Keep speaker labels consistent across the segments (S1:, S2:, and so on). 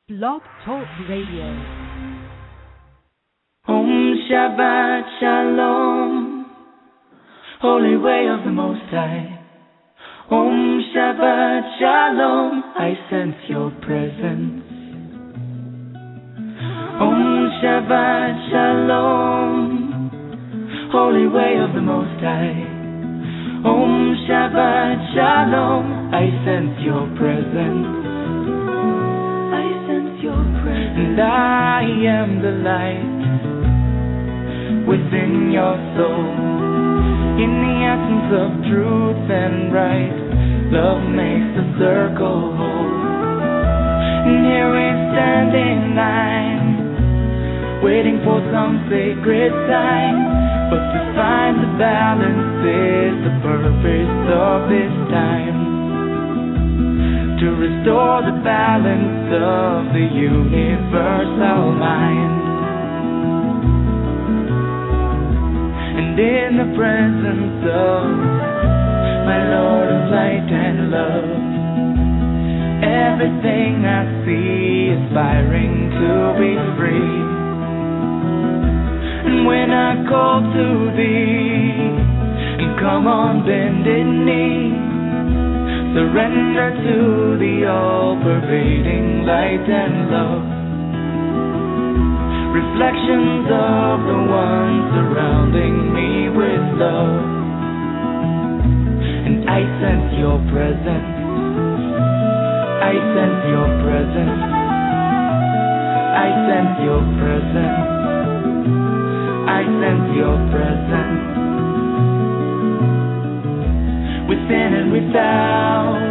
S1: Blog Talk Radio.
S2: Om Shabbat Shalom, Holy Way of the Most High. Om Shabbat Shalom, I sense your presence. Om Shabbat Shalom, Holy Way of the Most High. Om Shabbat Shalom, I sense your presence. And I am the light within your soul. In the essence of truth and right, love makes the circle whole. And here we stand in line, waiting for some sacred sign. But to find the balance is the purpose of this time. To restore the balance of the universal mind. And in the presence of my Lord of light and love, everything I see aspiring to be free. And when I call to thee, and come on bended knee, surrender to the all-pervading light and love. Reflections of the one surrounding me with love. And I sense your presence. I sense your presence. I sense your presence. I sense your presence. Within and without,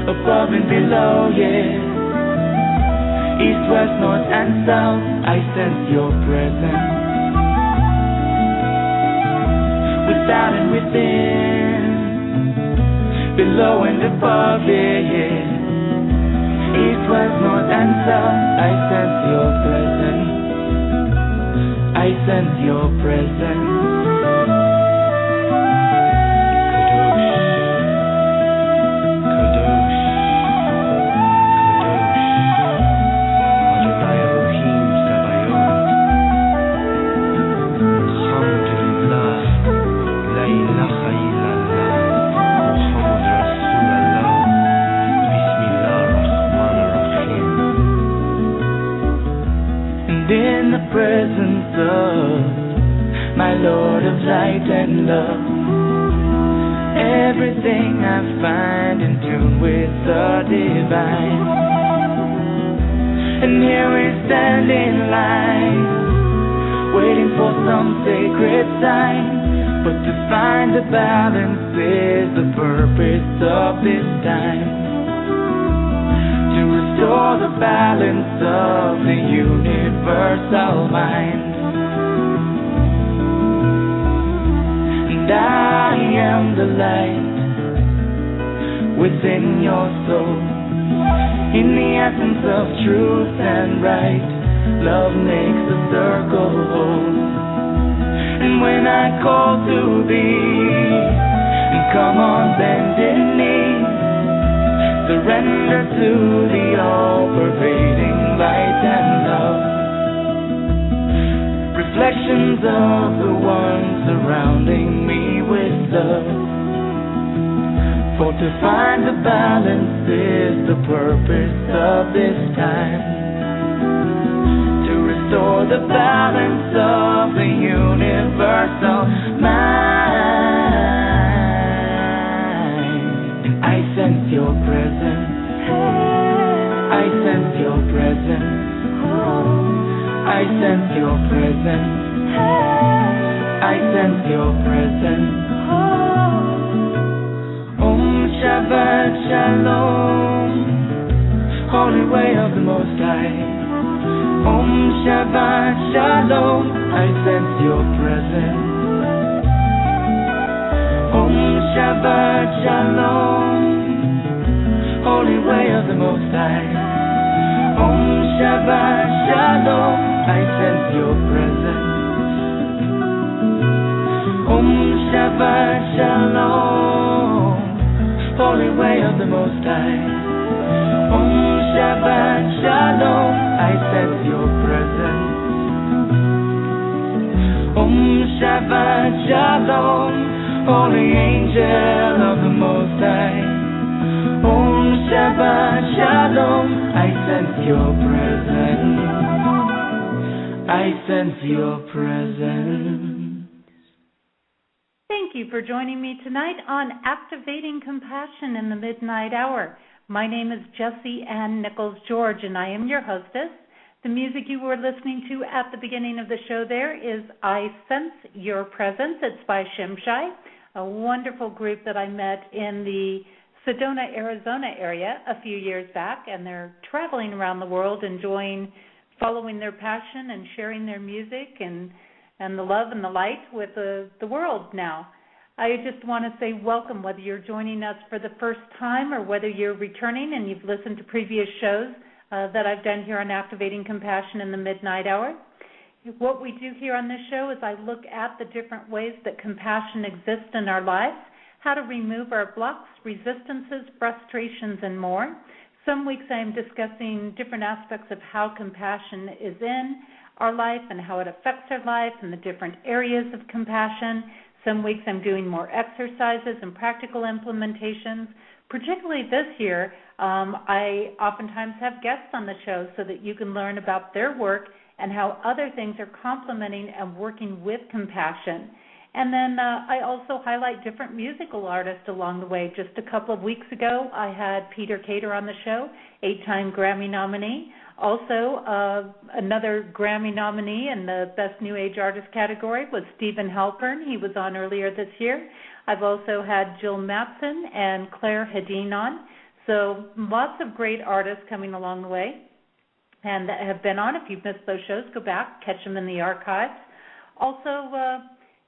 S2: above and below, yeah. East, west, north and south, I sense your presence. Without and within, below and above, yeah, yeah. East, west, north and south, I sense your presence. I sense your presence. Presence of my Lord of light and love, everything I find in tune with the divine. And here we stand in line, waiting for some sacred sign. But to find the balance is the purpose of this time. To restore the balance of the universal mind. And I am the light within your soul. In the essence of truth and right, love makes the circle whole. And when I call to thee, and come on bended knee, surrender to the all-pervading light and love. Reflections of the one surrounding me with love. For to find the balance is the purpose of this time. To restore the balance of the universal mind. And I sense your presence. I sense your presence. I sense your presence. I sense your presence. Om Shabbat Shalom, Holy Way of the Most High. Om Shabbat Shalom, I sense your presence. Om Shabbat Shalom, Holy Way of the Most High. Om Shabbat Shalom, I sense your presence. Om Shabbat Shalom, Holy Way of the Most High. Om Shabbat Shalom, holy angel of the Most High. Om Shabbat Shalom, I sense your presence. I sense your presence.
S3: Thank you for joining me tonight on Activating Compassion in the Midnight Hour. My name is Jessie Ann Nichols George, and I am your hostess. The music you were listening to at the beginning of the show there is I Sense Your Presence. It's by Shimshai, a wonderful group that I met in the Sedona, Arizona area a few years back, and they're traveling around the world following their passion and sharing their music and the love and the light with the world now. I just want to say welcome, whether you're joining us for the first time or whether you're returning and you've listened to previous shows that I've done here on Activating Compassion in the Midnight Hour. What we do here on this show is I look at the different ways that compassion exists in our lives, how to remove our blocks, resistances, frustrations, and more. Some weeks I am discussing different aspects of how compassion is in our life and how it affects our life and the different areas of compassion. Some weeks I'm doing more exercises and practical implementations. Particularly this year, I oftentimes have guests on the show so that you can learn about their work and how other things are complementing and working with compassion. And then I also highlight different musical artists along the way. Just a couple of weeks ago, I had Peter Cater on the show, 8-time Grammy nominee. Also, another Grammy nominee in the Best New Age Artist category was Stephen Halpern. He was on earlier this year. I've also had Jill Matson and Claire Hedin on. So lots of great artists coming along the way and that have been on. If you've missed those shows, go back, catch them in the archives. Also,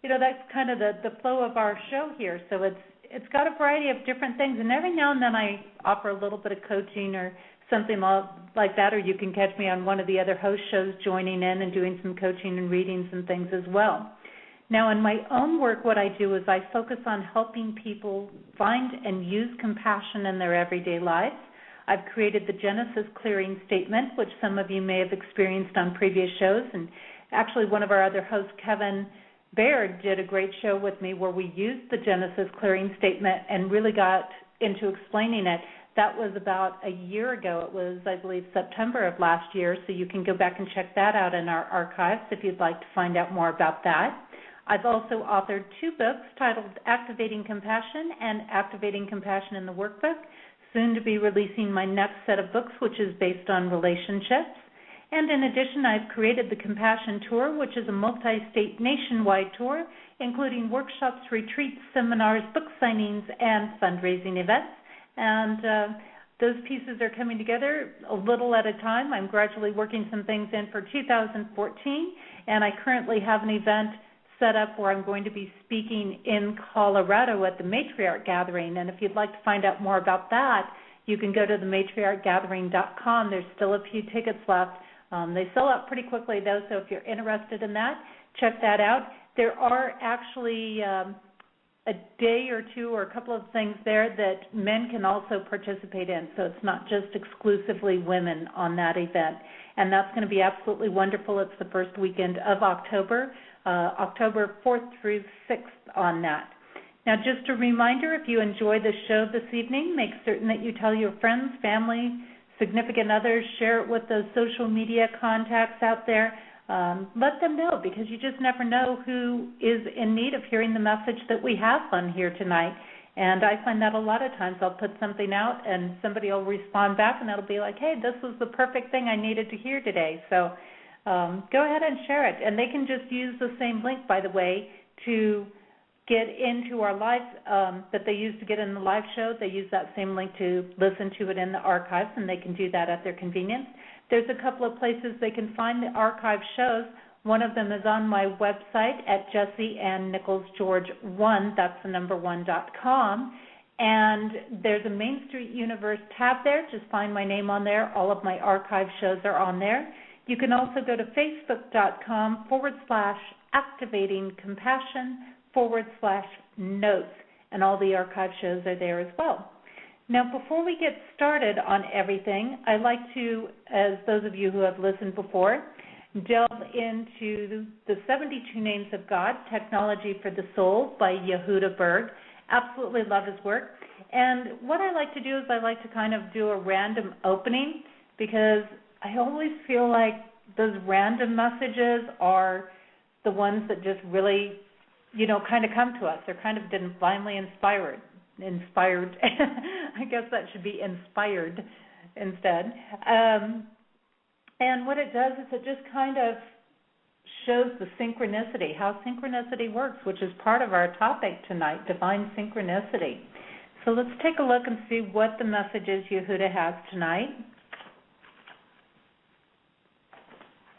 S3: that's kind of the flow of our show here. So it's got a variety of different things, and every now and then I offer a little bit of coaching or something like that, or you can catch me on one of the other host shows joining in and doing some coaching and readings and things as well. Now, in my own work, what I do is I focus on helping people find and use compassion in their everyday lives. I've created the Genesis Clearing Statement, which some of you may have experienced on previous shows, and actually one of our other hosts, Kevin Baird, did a great show with me where we used the Genesis Clearing Statement and really got into explaining it. That was about a year ago. It was, I believe, September of last year, so you can go back and check that out in our archives if you'd like to find out more about that. I've also authored 2 books titled Activating Compassion and Activating Compassion in the Workbook, soon to be releasing my next set of books, which is based on relationships. And in addition, I've created the Compassion Tour, which is a multi-state nationwide tour, including workshops, retreats, seminars, book signings, and fundraising events. And those pieces are coming together a little at a time. I'm gradually working some things in for 2014, and I currently have an event set up where I'm going to be speaking in Colorado at the Matriarch Gathering. And if you'd like to find out more about that, you can go to thematriarchgathering.com. There's still a few tickets left. They sell out pretty quickly, though, so if you're interested in that, check that out. There are actually a day or two or a couple of things there that men can also participate in, so it's not just exclusively women on that event. And that's going to be absolutely wonderful. It's the first weekend of October 4th through 6th on that. Now, just a reminder, if you enjoy the show this evening, make certain that you tell your friends, family, significant others, share it with those social media contacts out there. Let them know, because you just never know who is in need of hearing the message that we have on here tonight. And I find that a lot of times I'll put something out and somebody will respond back and it'll be like, hey, this was the perfect thing I needed to hear today. So go ahead and share it. And they can just use the same link, by the way, to get into our live, that they use to get in the live show. They use that same link to listen to it in the archives, and they can do that at their convenience. There's a couple of places they can find the archive shows. One of them is on my website at Jessie Ann Nichols George 1, that's the number 1.com. And there's a Main Street Universe tab there. Just find my name on there. All of my archive shows are on there. You can also go to facebook.com/activatingcompassion/notes, and all the archive shows are there as well. Now, before we get started on everything, I'd like to, as those of you who have listened before, delve into the 72 Names of God, Technology for the Soul by Yehuda Berg. Absolutely love his work. And what I like to do is I like to kind of do a random opening, because I always feel like those random messages are the ones that just really, kind of come to us. They're kind of divinely inspired. I guess that should be inspired instead. And what it does is it just kind of shows the synchronicity, how synchronicity works, which is part of our topic tonight, divine synchronicity. So let's take a look and see what the messages Yehuda has tonight.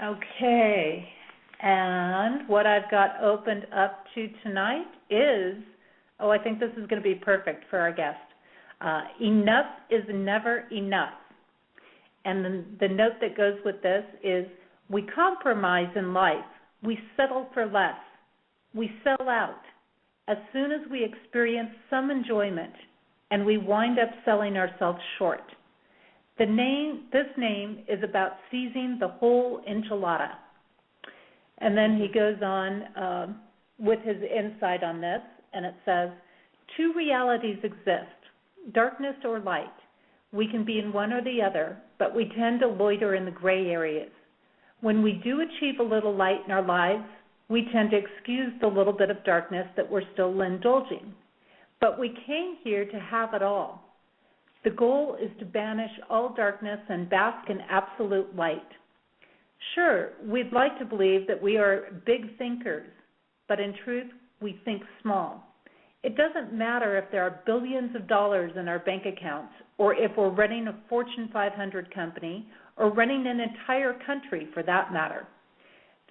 S3: Okay, and what I've got opened up to tonight is, I think this is going to be perfect for our guest. Enough is never enough. And the note that goes with this is, we compromise in life. We settle for less. We sell out as soon as we experience some enjoyment, and we wind up selling ourselves short. This name is about seizing the whole enchilada. And then he goes on with his insight on this, and it says, two realities exist, darkness or light. We can be in one or the other, but we tend to loiter in the gray areas. When we do achieve a little light in our lives, we tend to excuse the little bit of darkness that we're still indulging. But we came here to have it all. The goal is to banish all darkness and bask in absolute light. Sure, we'd like to believe that we are big thinkers, but in truth, we think small. It doesn't matter if there are billions of dollars in our bank accounts, or if we're running a Fortune 500 company, or running an entire country for that matter.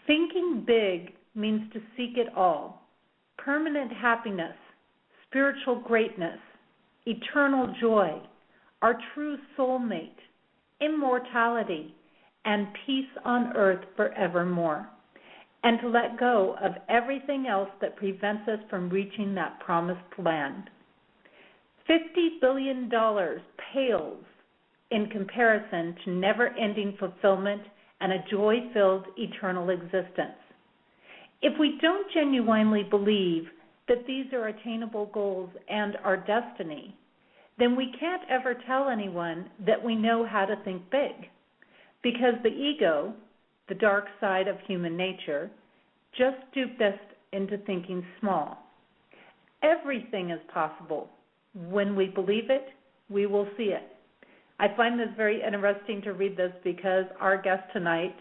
S3: Thinking big means to seek it all: permanent happiness, spiritual greatness, eternal joy, our true soulmate, immortality, and peace on earth forevermore, and to let go of everything else that prevents us from reaching that promised land. $50 billion pales in comparison to never-ending fulfillment and a joy-filled eternal existence. If we don't genuinely believe that these are attainable goals and our destiny, then we can't ever tell anyone that we know how to think big, because the ego, the dark side of human nature, just duped us into thinking small. Everything is possible. When we believe it, we will see it. I find this very interesting to read this, because our guest tonight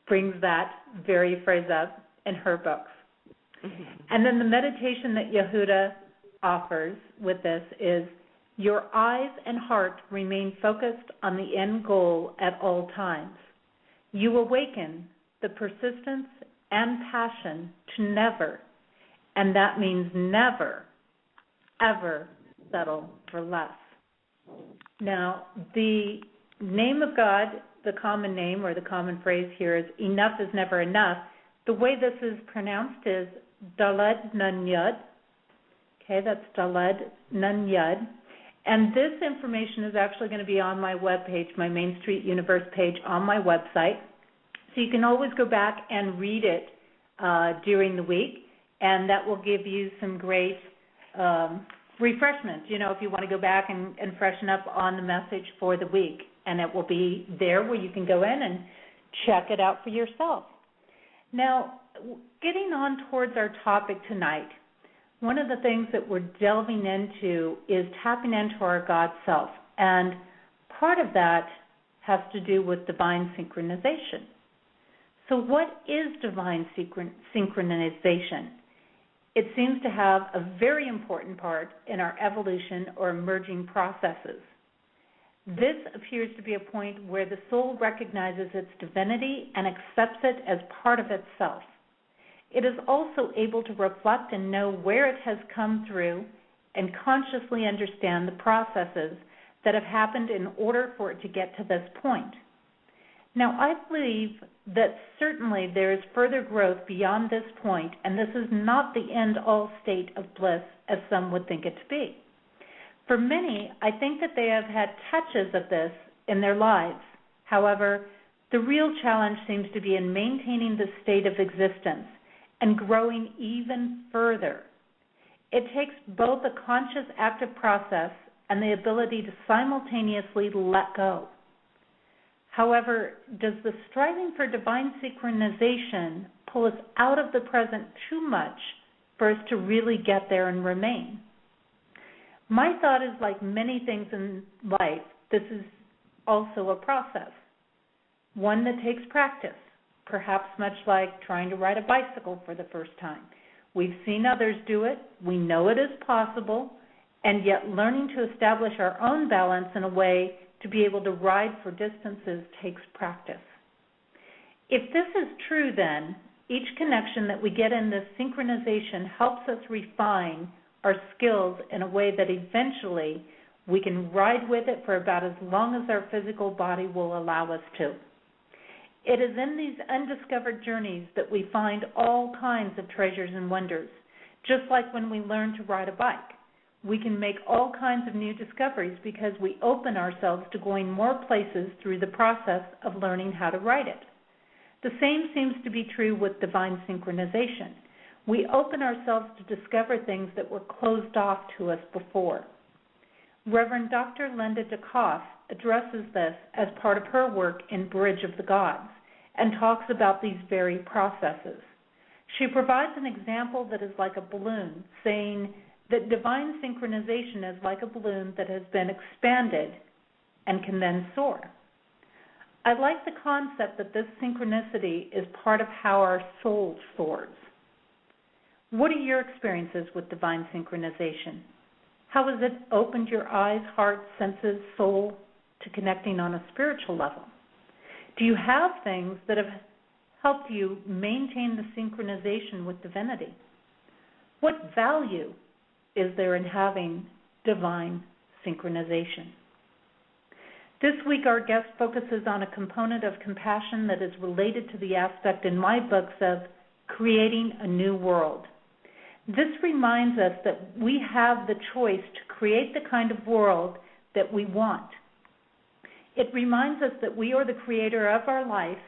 S3: brings that very phrase up in her books. Mm-hmm. And then the meditation that Yehuda offers with this is, your eyes and heart remain focused on the end goal at all times. You awaken the persistence and passion to never, and that means never, ever settle for less. Now, the name of God, the common name or the common phrase here is, enough is never enough. The way this is pronounced is Daled Nun Yud. Okay, that's Daled Nun Yud. And this information is actually going to be on my webpage, my Main Street Universe page on my website. So you can always go back and read it during the week, and that will give you some great refreshment, if you want to go back and freshen up on the message for the week. And it will be there where you can go in and check it out for yourself. Now, getting on towards our topic tonight, one of the things that we're delving into is tapping into our God self. And part of that has to do with divine synchronization. So what is divine synchronization? It seems to have a very important part in our evolution or emerging processes. This appears to be a point where the soul recognizes its divinity and accepts it as part of itself. It is also able to reflect and know where it has come through and consciously understand the processes that have happened in order for it to get to this point. Now, I believe that certainly there is further growth beyond this point, and this is not the end-all state of bliss as some would think it to be. For many, I think that they have had touches of this in their lives. However, The real challenge seems to be in maintaining the state of existence and growing even further. It takes both a conscious active process and the ability to simultaneously let go. However, does the striving for divine synchronization pull us out of the present too much for us to really get there and remain? My thought is, like many things in life, this is also a process, one that takes practice, perhaps much like trying to ride a bicycle for the first time. We've seen others do it, we know it is possible, and yet learning to establish our own balance in a way to be able to ride for distances takes practice. If this is true, then, each connection that we get in this synchronization helps us refine our skills in a way that eventually we can ride with it for about as long as our physical body will allow us to. It is in these undiscovered journeys that we find all kinds of treasures and wonders, just like when we learn to ride a bike. We can make all kinds of new discoveries because we open ourselves to going more places through the process of learning how to ride it. The same seems to be true with divine synchronization. We open ourselves to discover things that were closed off to us before. Reverend Dr. Linda Coff addresses this as part of her work in Bridge of the Gods and talks about these very processes. She provides an example that is like a balloon, saying that divine synchronization is like a balloon that has been expanded and can then soar. I like the concept that this synchronicity is part of how our soul soars. What are your experiences with divine synchronization? How has it opened your eyes, heart, senses, soul to connecting on a spiritual level? Do you have things that have helped you maintain the synchronization with divinity? What value is there in having divine synchronization? This week, our guest focuses on a component of compassion that is related to the aspect in my books of creating a new world. This reminds us that we have the choice to create the kind of world that we want. It reminds us that we are the creator of our life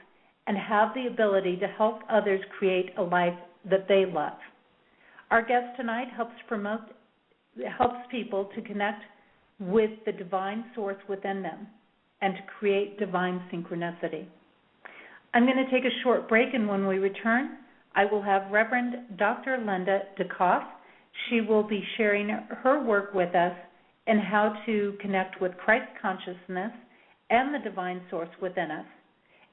S3: and have the ability to help others create a life that they love. Our guest tonight helps people to connect with the divine source within them and to create divine synchronicity. I'm going to take a short break, and when we return, I will have Reverend Dr. Linda Coff. She will be sharing her work with us in how to connect with Christ consciousness and the divine source within us.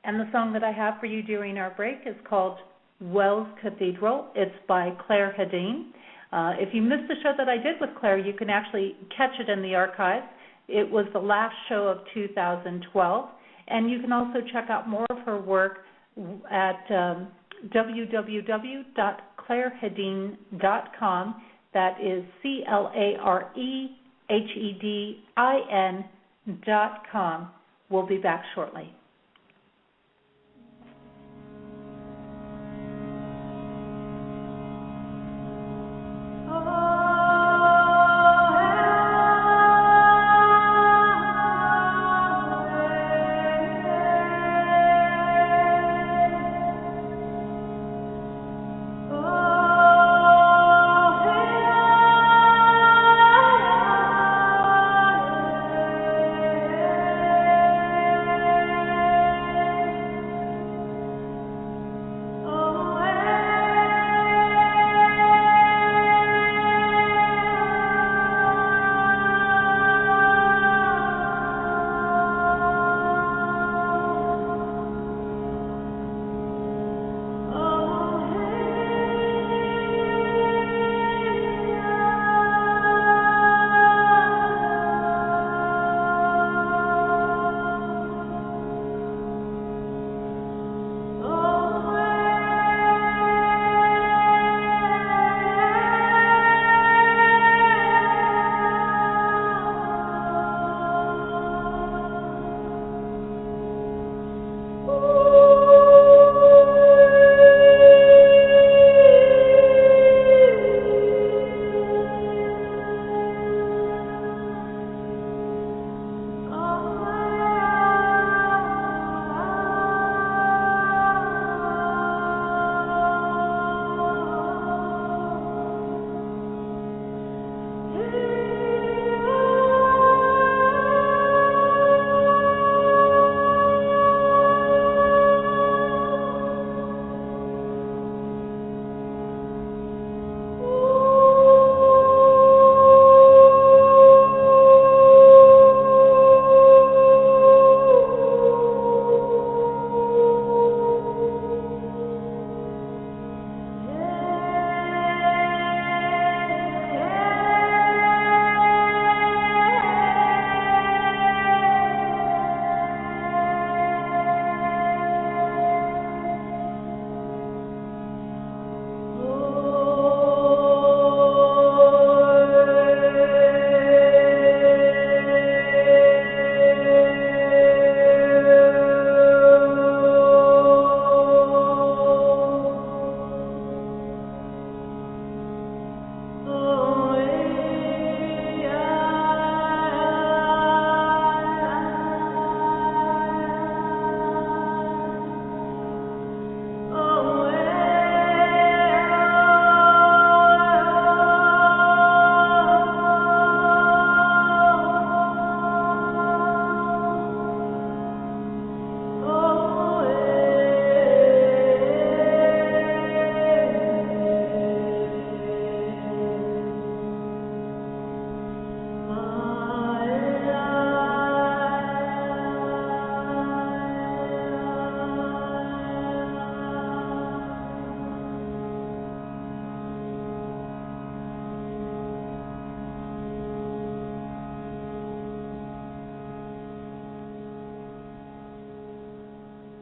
S3: And the song that I have for you during our break is called Wells Cathedral. It's by Claire Hedin. If you missed the show that I did with Claire, you can actually catch it in the archives. It was the last show of 2012. And you can also check out more of her work at www.clarehedin.com. That is CLAREHEDIN.com. We'll be back shortly.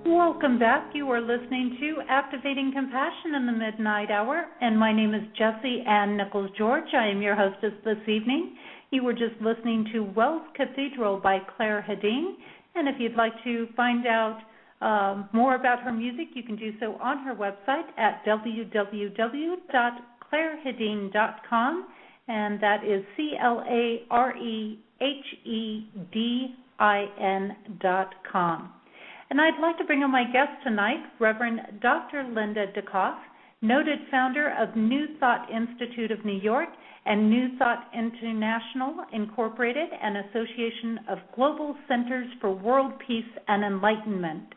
S3: Welcome back. You are listening to Activating Compassion in the Midnight Hour, and my name is Jessie Ann Nichols George. I am your hostess this evening. You were just listening to Wells Cathedral by Claire Hedin, and if you'd like to find out more about her music, you can do so on her website at www.clairehedin.com, and that is CLAREHEDIN.com. And I'd like to bring on my guest tonight, Reverend Dr. Linda de Coff, noted founder of New Thought Institute of New York and New Thought International Incorporated, an association of global centers for world peace and enlightenment.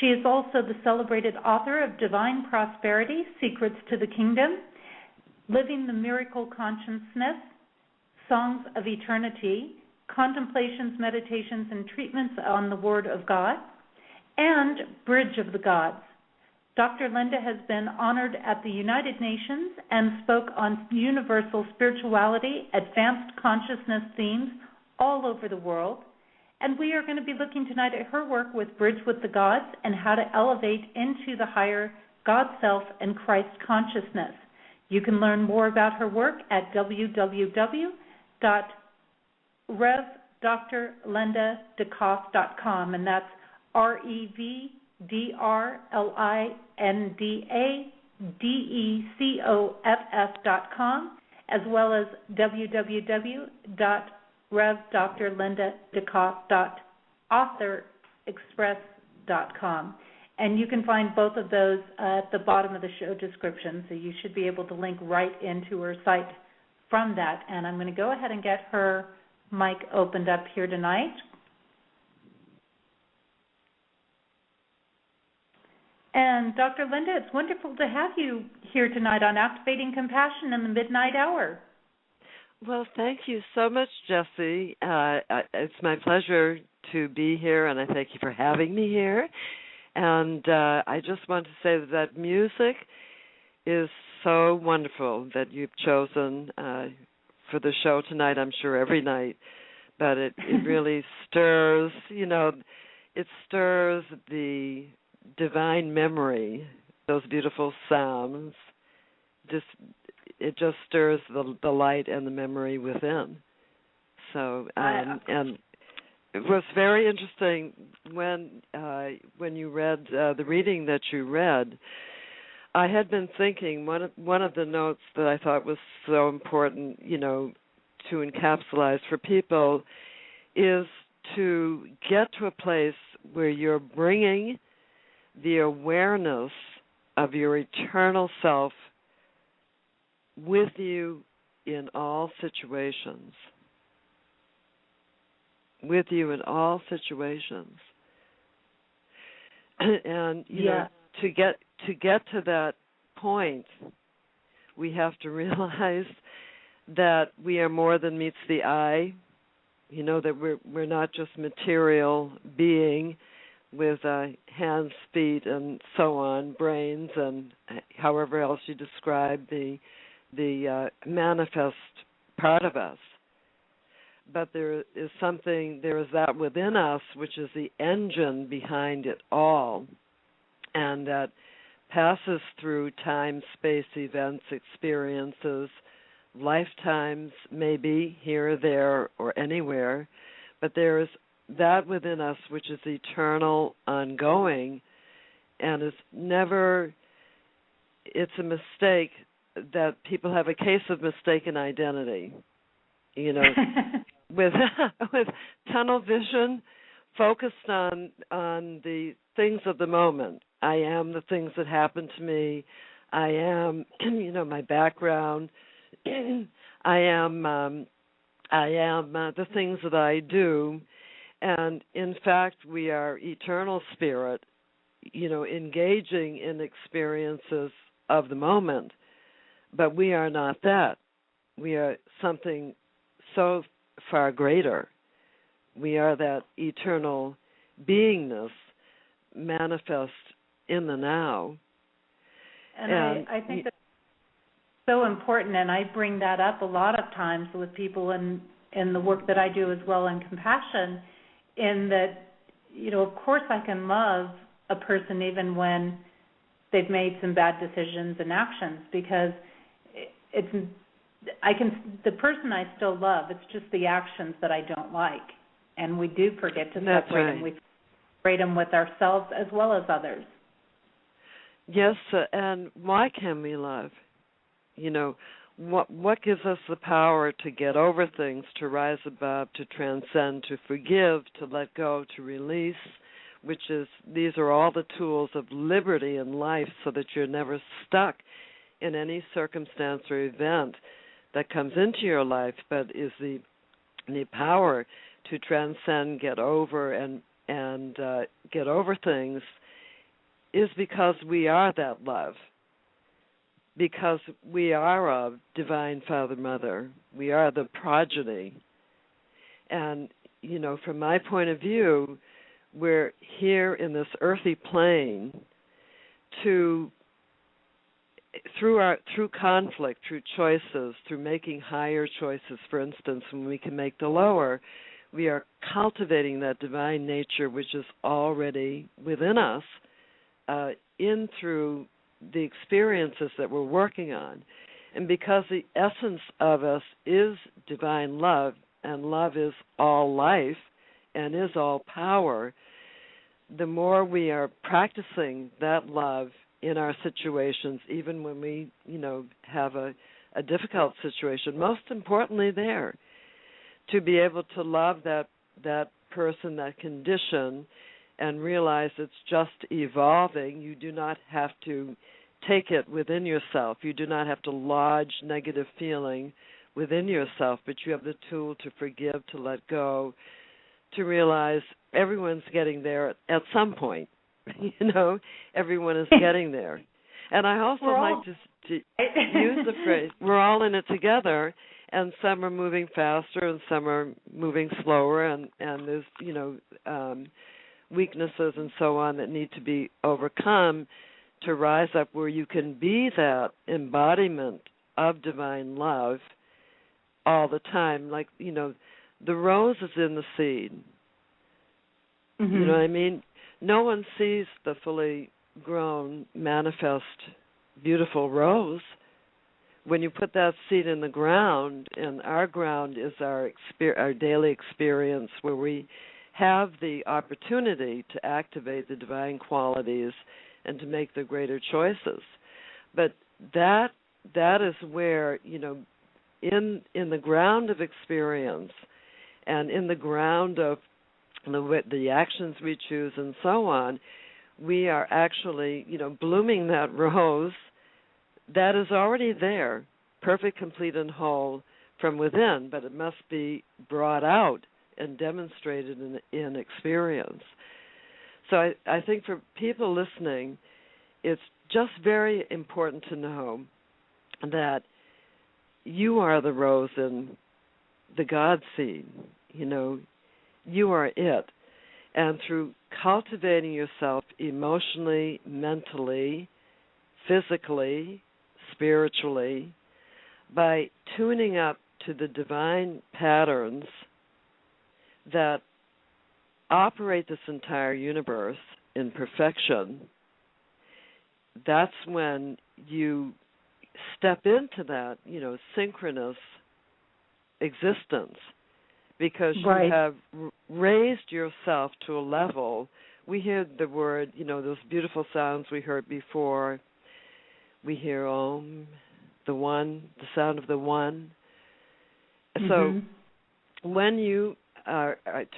S3: She is also the celebrated author of Divine Prosperity, Secrets to the Kingdom, Living the Miracle Consciousness, Songs of Eternity, Contemplations, Meditations, and Treatments on the Word of God, and Bridge of the Gods. Dr. Linda has been honored at the United Nations and spoke on universal spirituality, advanced consciousness themes all over the world. And we are going to be looking tonight at her work with Bridge with the Gods and how to elevate into the higher God Self and Christ consciousness. You can learn more about her work at www.revdrlindadecoff.com, and that's RevDrlindaDecoff.com, as well as www.revdrlindadecoff.authorexpress.com. And you can find both of those at the bottom of the show description, so you should be able to link right into her site from that. And I'm going to go ahead and get her mic opened up here tonight. And Dr. Linda, it's wonderful to have you here tonight on Activating Compassion in the Midnight Hour.
S4: Well, thank you so much, Jessie. It's my pleasure to be here, and I thank you for having me here. And I just want to say that music is so wonderful that you've chosen for the show tonight, I'm sure every night. But it really stirs, it stirs the divine memory, those beautiful sounds. It just stirs the light and the memory within. So, and it was very interesting when you read the reading that you read. I had been thinking one of the notes that I thought was so important, to encapsulate for people, is to get to a place where you're bringing the awareness of your eternal self with you in all situations. With you in all situations. And to get to that point, we have to realize that we are more than meets the eye. That we're not just material being with hands, feet, and so on, brains, and however else you describe the manifest part of us. But there is that within us which is the engine behind it all, and that passes through time, space, events, experiences, lifetimes, maybe here, there, or anywhere, but there is that within us which is eternal, ongoing, and it's a mistake that people have a case of mistaken identity, with tunnel vision, focused on the things of the moment. I am the things that happen to me. I am, my background. I am the things that I do. And in fact, we are eternal spirit, engaging in experiences of the moment. But we are not that. We are something so far greater. We are that eternal beingness manifest in the now.
S3: And I think that's so important, and I bring that up a lot of times with people in the work that I do as well in compassion, in that, of course I can love a person even when they've made some bad decisions and actions, because the person I still love, it's just the actions that I don't like. And we do forget to separate them. We separate them with ourselves as well as others.
S4: Yes, and why can we love? What gives us the power to get over things, to rise above, to transcend, to forgive, to let go, to release, these are all the tools of liberty in life, so that you're never stuck in any circumstance or event that comes into your life, but is the power to transcend, get over, and get over things, is because we are that love. Because we are of Divine Father, Mother. We are the progeny. And, from my point of view, we're here in this earthy plane through conflict, through choices, through making higher choices. For instance, when we can make the lower, we are cultivating that divine nature which is already within us, through the experiences that we're working on. And because the essence of us is divine love, and love is all life and is all power, the more we are practicing that love in our situations, even when we, have a difficult situation, most importantly there, to be able to love that person, that condition, and realize it's just evolving. You do not have to take it within yourself. You do not have to lodge negative feeling within yourself, but you have the tool to forgive, to let go, to realize everyone's getting there at some point. Everyone is getting there. And I also like to use the phrase, we're all in it together, and some are moving faster and some are moving slower, and there's, weaknesses and so on that need to be overcome to rise up where you can be that embodiment of divine love all the time. Like, the rose is in the seed. Mm-hmm. You know what I mean? No one sees the fully grown, manifest, beautiful rose. When you put that seed in the ground, and our ground is our daily experience, where we have the opportunity to activate the divine qualities and to make the greater choices. But that is where, in the ground of experience and in the ground of the actions we choose and so on, we are actually, blooming that rose that is already there, perfect, complete, and whole from within, but it must be brought out and demonstrated in experience. So I think for people listening, it's just very important to know that you are the rose in the God seed. You are it. And through cultivating yourself emotionally, mentally, physically, spiritually, by tuning up to the divine patterns that operate this entire universe in perfection, that's when you step into that, synchronous existence, because you have raised yourself to a level. We hear the word, those beautiful sounds we heard before. We hear Om, the One, the sound of the One. Mm-hmm. So when you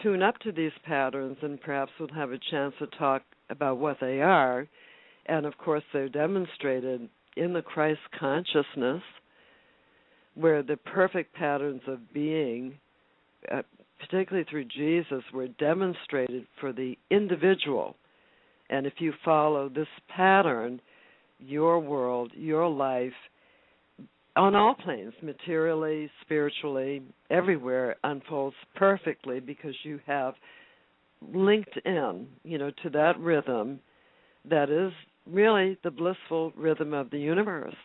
S4: tune up to these patterns, and perhaps we'll have a chance to talk about what they are, and of course they're demonstrated in the Christ consciousness, where the perfect patterns of being, particularly through Jesus, were demonstrated for the individual. And if you follow this pattern, your world, your life, on all planes, materially, spiritually, everywhere, unfolds perfectly, because you have linked in, to that rhythm that is really the blissful rhythm of the universe.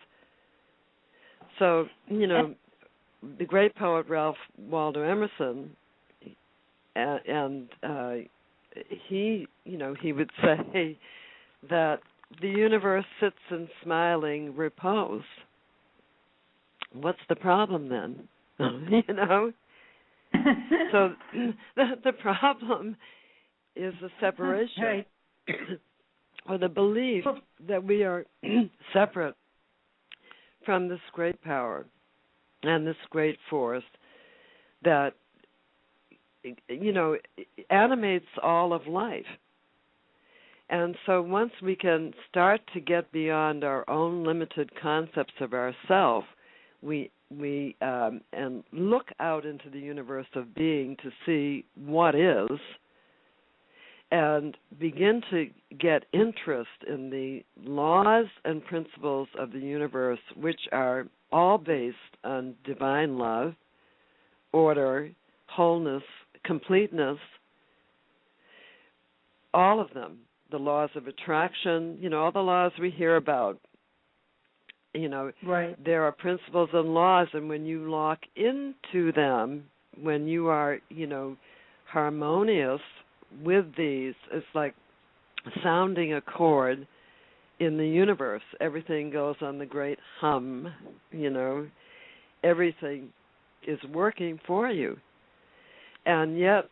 S4: So, the great poet Ralph Waldo Emerson and he would say that the universe sits in smiling repose. What's the problem then? So the problem is the separation,
S3: right.
S4: or the belief that we are separate from this great power and this great force that animates all of life. And so once we can start to get beyond our own limited concepts of ourself, we and look out into the universe of being to see what is, and begin to get interest in the laws and principles of the universe, which are all based on divine love, order, wholeness, completeness, all of them. The laws of attraction, all the laws we hear about.
S3: Right.
S4: There are principles and laws, and when you lock into them, when you are, harmonious with these, it's like sounding a chord in the universe. Everything goes on the great hum, everything is working for you. And yet,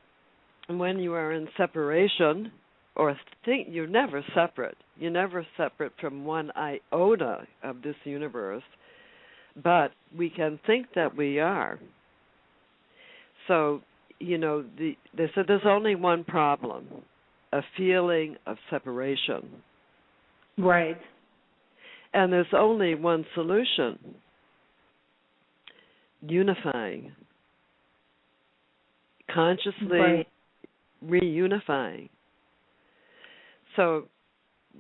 S4: when you are in separation, or think you're never separate. You're never separate from one iota of this universe, but we can think that we are. So, they said there's only one problem, a feeling of separation.
S3: Right.
S4: And there's only one solution, unifying, consciously reunifying. So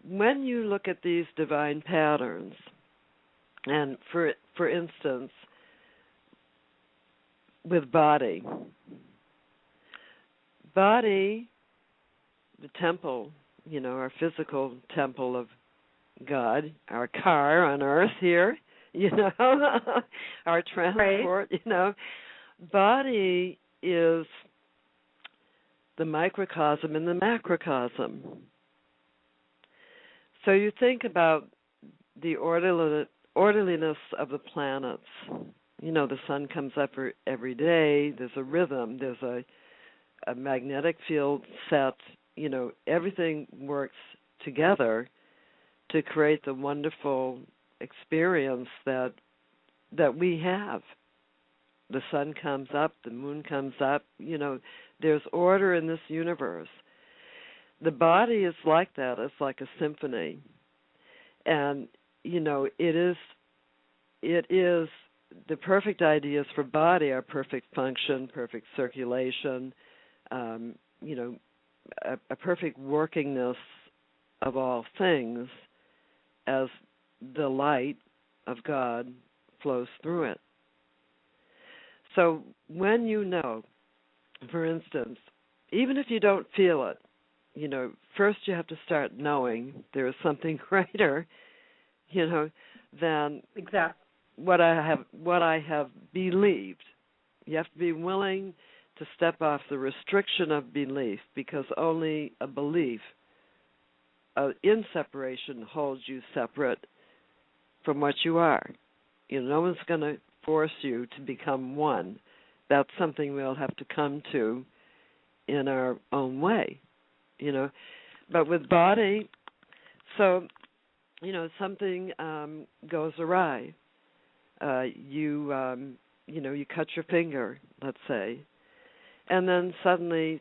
S4: when you look at these divine patterns, and for instance, with body, the temple, our physical temple of God, our car on earth here, our transport, body is the microcosm and the macrocosm. So you think about the orderliness of the planets. The sun comes up every day. There's a rhythm. There's a magnetic field set. Everything works together to create the wonderful experience that we have. The sun comes up. The moon comes up. There's order in this universe. The body is like that. It's like a symphony. And, it is the perfect ideas for body are perfect function, perfect circulation, a perfect workingness of all things as the light of God flows through it. So when for instance, even if you don't feel it, first you have to start knowing there is something greater, than
S3: exactly
S4: what I have believed. You have to be willing to step off the restriction of belief, because only a belief in separation holds you separate from what you are. No one's going to force you to become one. That's something we'll have to come to in our own way. But with body, so, something goes awry. You cut your finger, let's say, and then suddenly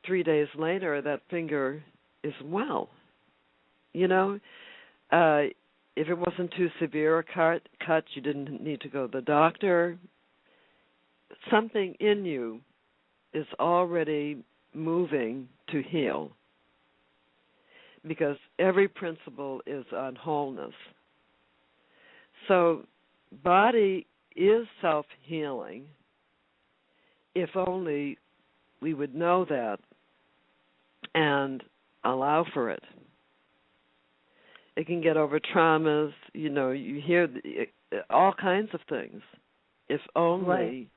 S4: 3 days later that finger is well. If it wasn't too severe a cut, you didn't need to go to the doctor. Something in you is already moving to heal, because every principle is on wholeness. So body is self-healing, if only we would know that and allow for it. It can get over traumas, you hear all kinds of things, if only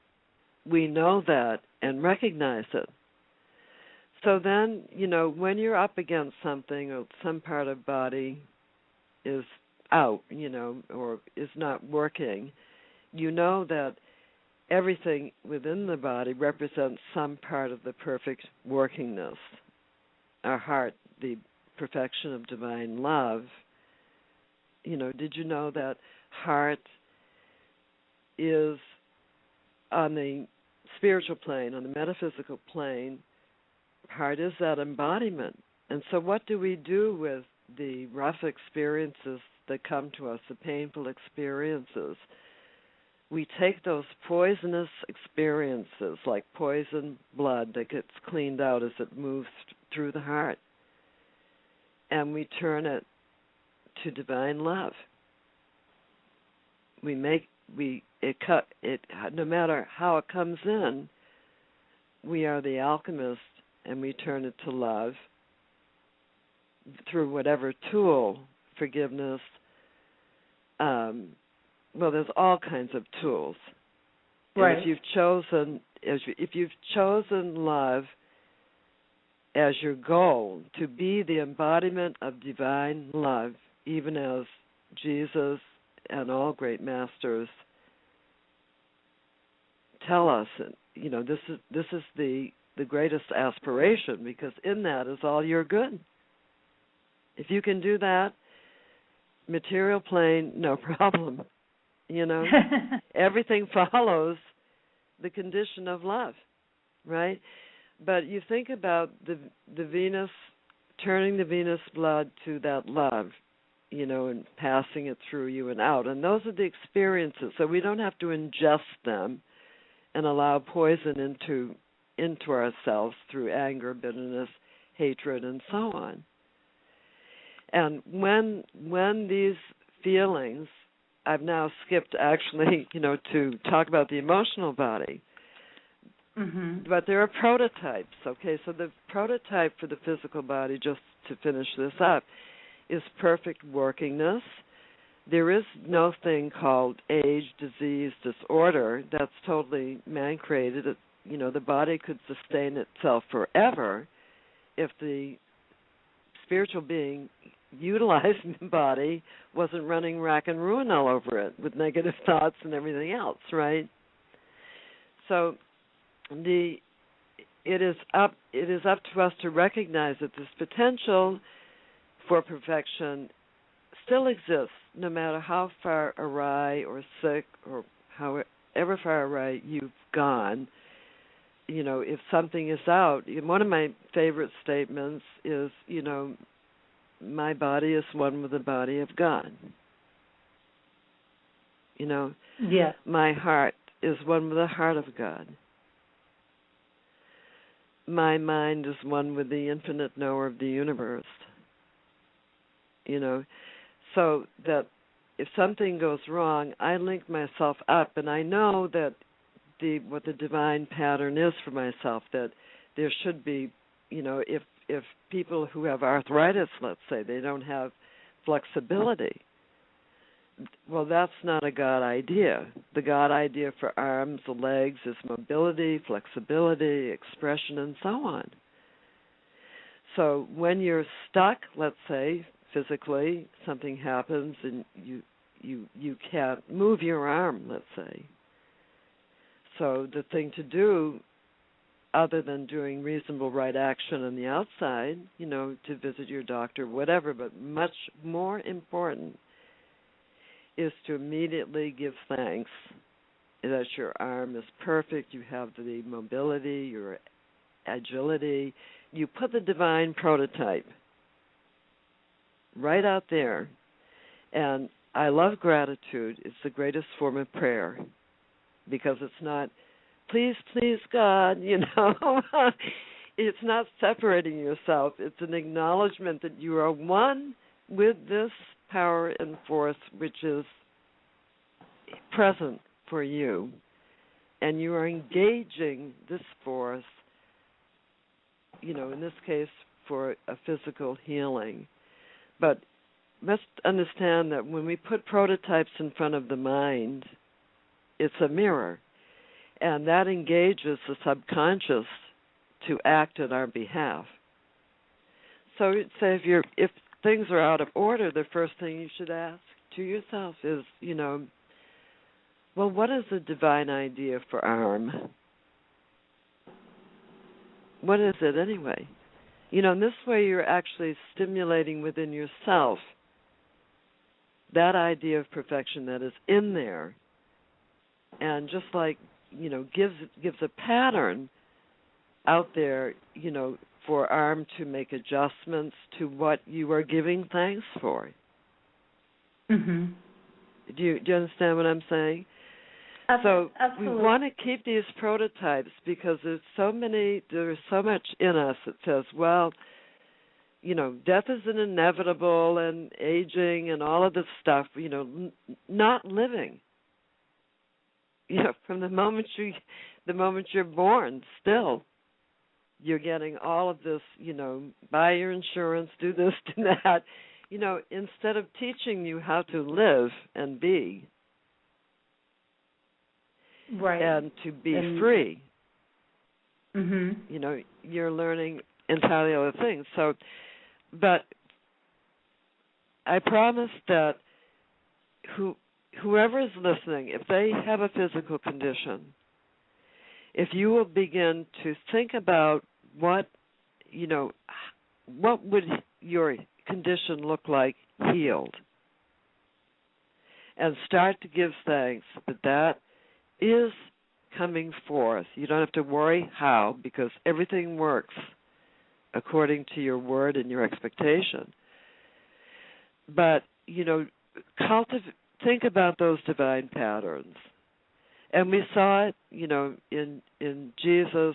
S4: we know that and recognize it. So then, when you're up against something or some part of body is out, or is not working, you know that everything within the body represents some part of the perfect workingness. Our heart, the perfection of divine love. Did you know that heart is on the spiritual plane, on the metaphysical plane, heart is that embodiment. And so what do we do with the rough experiences that come to us, the painful experiences? We take those poisonous experiences, like poison blood that gets cleaned out as it moves through the heart, and we turn it to divine love. No matter how it comes in, we are the alchemist, and we turn it to love through whatever tool, forgiveness. There's all kinds of tools.
S3: Right.
S4: And if you've chosen love as your goal, to be the embodiment of divine love, even as Jesus and all great masters tell us, this is the greatest aspiration, because in that is all your good. If you can do that, material plane, no problem. Everything follows the condition of love, right? But you think about the Venus, turning the Venus blood to that love, and passing it through you and out. And those are the experiences. So we don't have to ingest them and allow poison into ourselves through anger, bitterness, hatred, and so on. And when these feelings, I've now skipped actually, to talk about the emotional body.
S3: Mm-hmm.
S4: But there are prototypes, okay? So the prototype for the physical body, just to finish this up, is perfect workingness. There is no thing called age, disease, disorder. That's totally man-created. The body could sustain itself forever if the spiritual being utilizing the body wasn't running rack and ruin all over it with negative thoughts and everything else, right? So it is up to us to recognize that this potential for perfection still exists, no matter how far awry or sick or however far awry you've gone. If something is out, one of my favorite statements is, my body is one with the body of God.
S3: Yeah.
S4: My heart is one with the heart of God. My mind is one with the infinite knower of the universe. So that if something goes wrong, I link myself up, and I know that what the divine pattern is for myself, that there should be, if people who have arthritis, let's say, they don't have flexibility, well, that's not a God idea. The God idea for arms, the legs, is mobility, flexibility, expression, and so on. So when you're stuck, let's say, physically, something happens and you can't move your arm, let's say. So the thing to do, other than doing reasonable right action on the outside, to visit your doctor, whatever, but much more important is to immediately give thanks that your arm is perfect, you have the mobility, your agility. You put the divine prototype right out there. And I love gratitude. It's the greatest form of prayer, because it's not, please, God, It's not separating yourself. It's an acknowledgement that you are one with this power and force which is present for you. And you are engaging this force, in this case, for a physical healing. But must understand that when we put prototypes in front of the mind, it's a mirror. And that engages the subconscious to act on our behalf. So say if things are out of order, the first thing you should ask to yourself is, well, what is the divine idea for arm? What is it anyway? In this way you're actually stimulating within yourself that idea of perfection that is in there, and just like, gives a pattern out there, for arm to make adjustments to what you are giving thanks for.
S3: Mm-hmm.
S4: Do you understand what I'm saying? So
S3: Absolutely.
S4: we want to keep these prototypes because there's so much in us that says, well, death is an inevitable and aging and all of this stuff, not living. From the moment you're born, still, you're getting all of this, buy your insurance, do this, do that, instead of teaching you how to live and be.
S3: Right.
S4: And to be free.
S3: Mm-hmm.
S4: You're learning entirely other things. So, but I promise that whoever is listening, if they have a physical condition, if you will begin to think about what would your condition look like healed, and start to give thanks that is coming forth. You don't have to worry how, because everything works according to your word and your expectation. But, think about those divine patterns. And we saw it, in Jesus,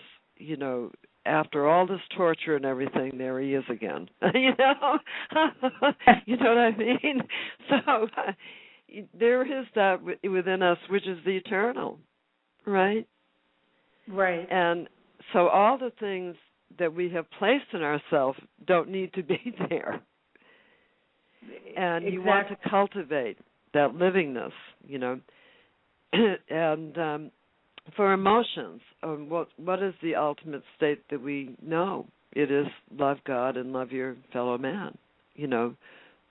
S4: after all this torture and everything, there he is again. You know what I mean? So there is that within us, which is the eternal, right?
S3: Right.
S4: And so all the things that we have placed in ourselves don't need to be there. And you want to cultivate that livingness, and for emotions, what is the ultimate state that we know? It is love God and love your fellow man,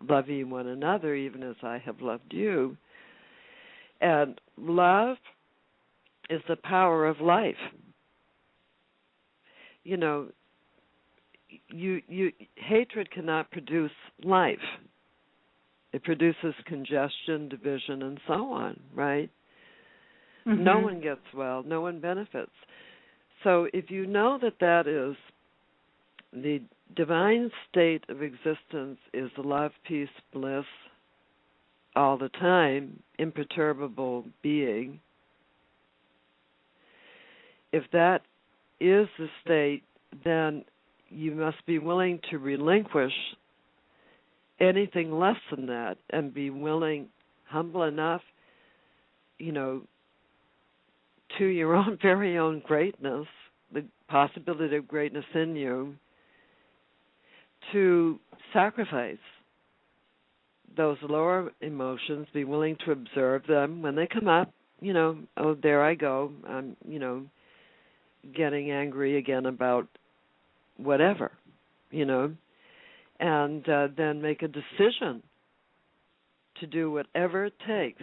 S4: love ye one another even as I have loved you. And love is the power of life. Hatred cannot produce life. It produces congestion, division, and so on, right? Mm-hmm. No one gets well. No one benefits. So if you know that is the divine state of existence, is love, peace, bliss, all the time, imperturbable being, if that is the state, then you must be willing to relinquish anything less than that and be willing, humble enough, to your own very own greatness, the possibility of greatness in you, to sacrifice those lower emotions, be willing to observe them when they come up, oh, there I go, I'm, getting angry again about whatever, and then make a decision to do whatever it takes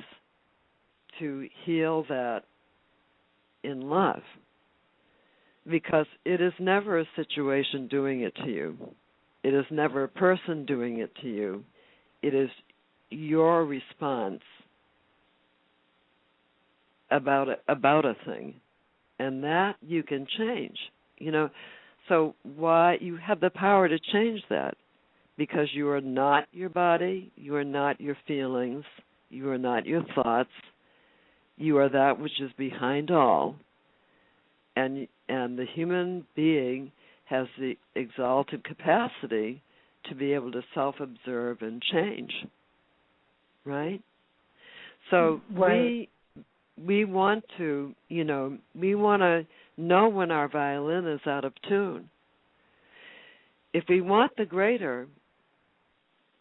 S4: to heal that in love, because it is never a situation doing it to you. It is never a person doing it to you. It is your response about a thing, and that you can change. So why you have the power to change that? Because you are not your body, you are not your feelings, you are not your thoughts. You are that which is behind all, and the human being has the exalted capacity to be able to self-observe and change, right? So
S3: right.
S4: we want to, we want to know when our violin is out of tune. If we want the greater,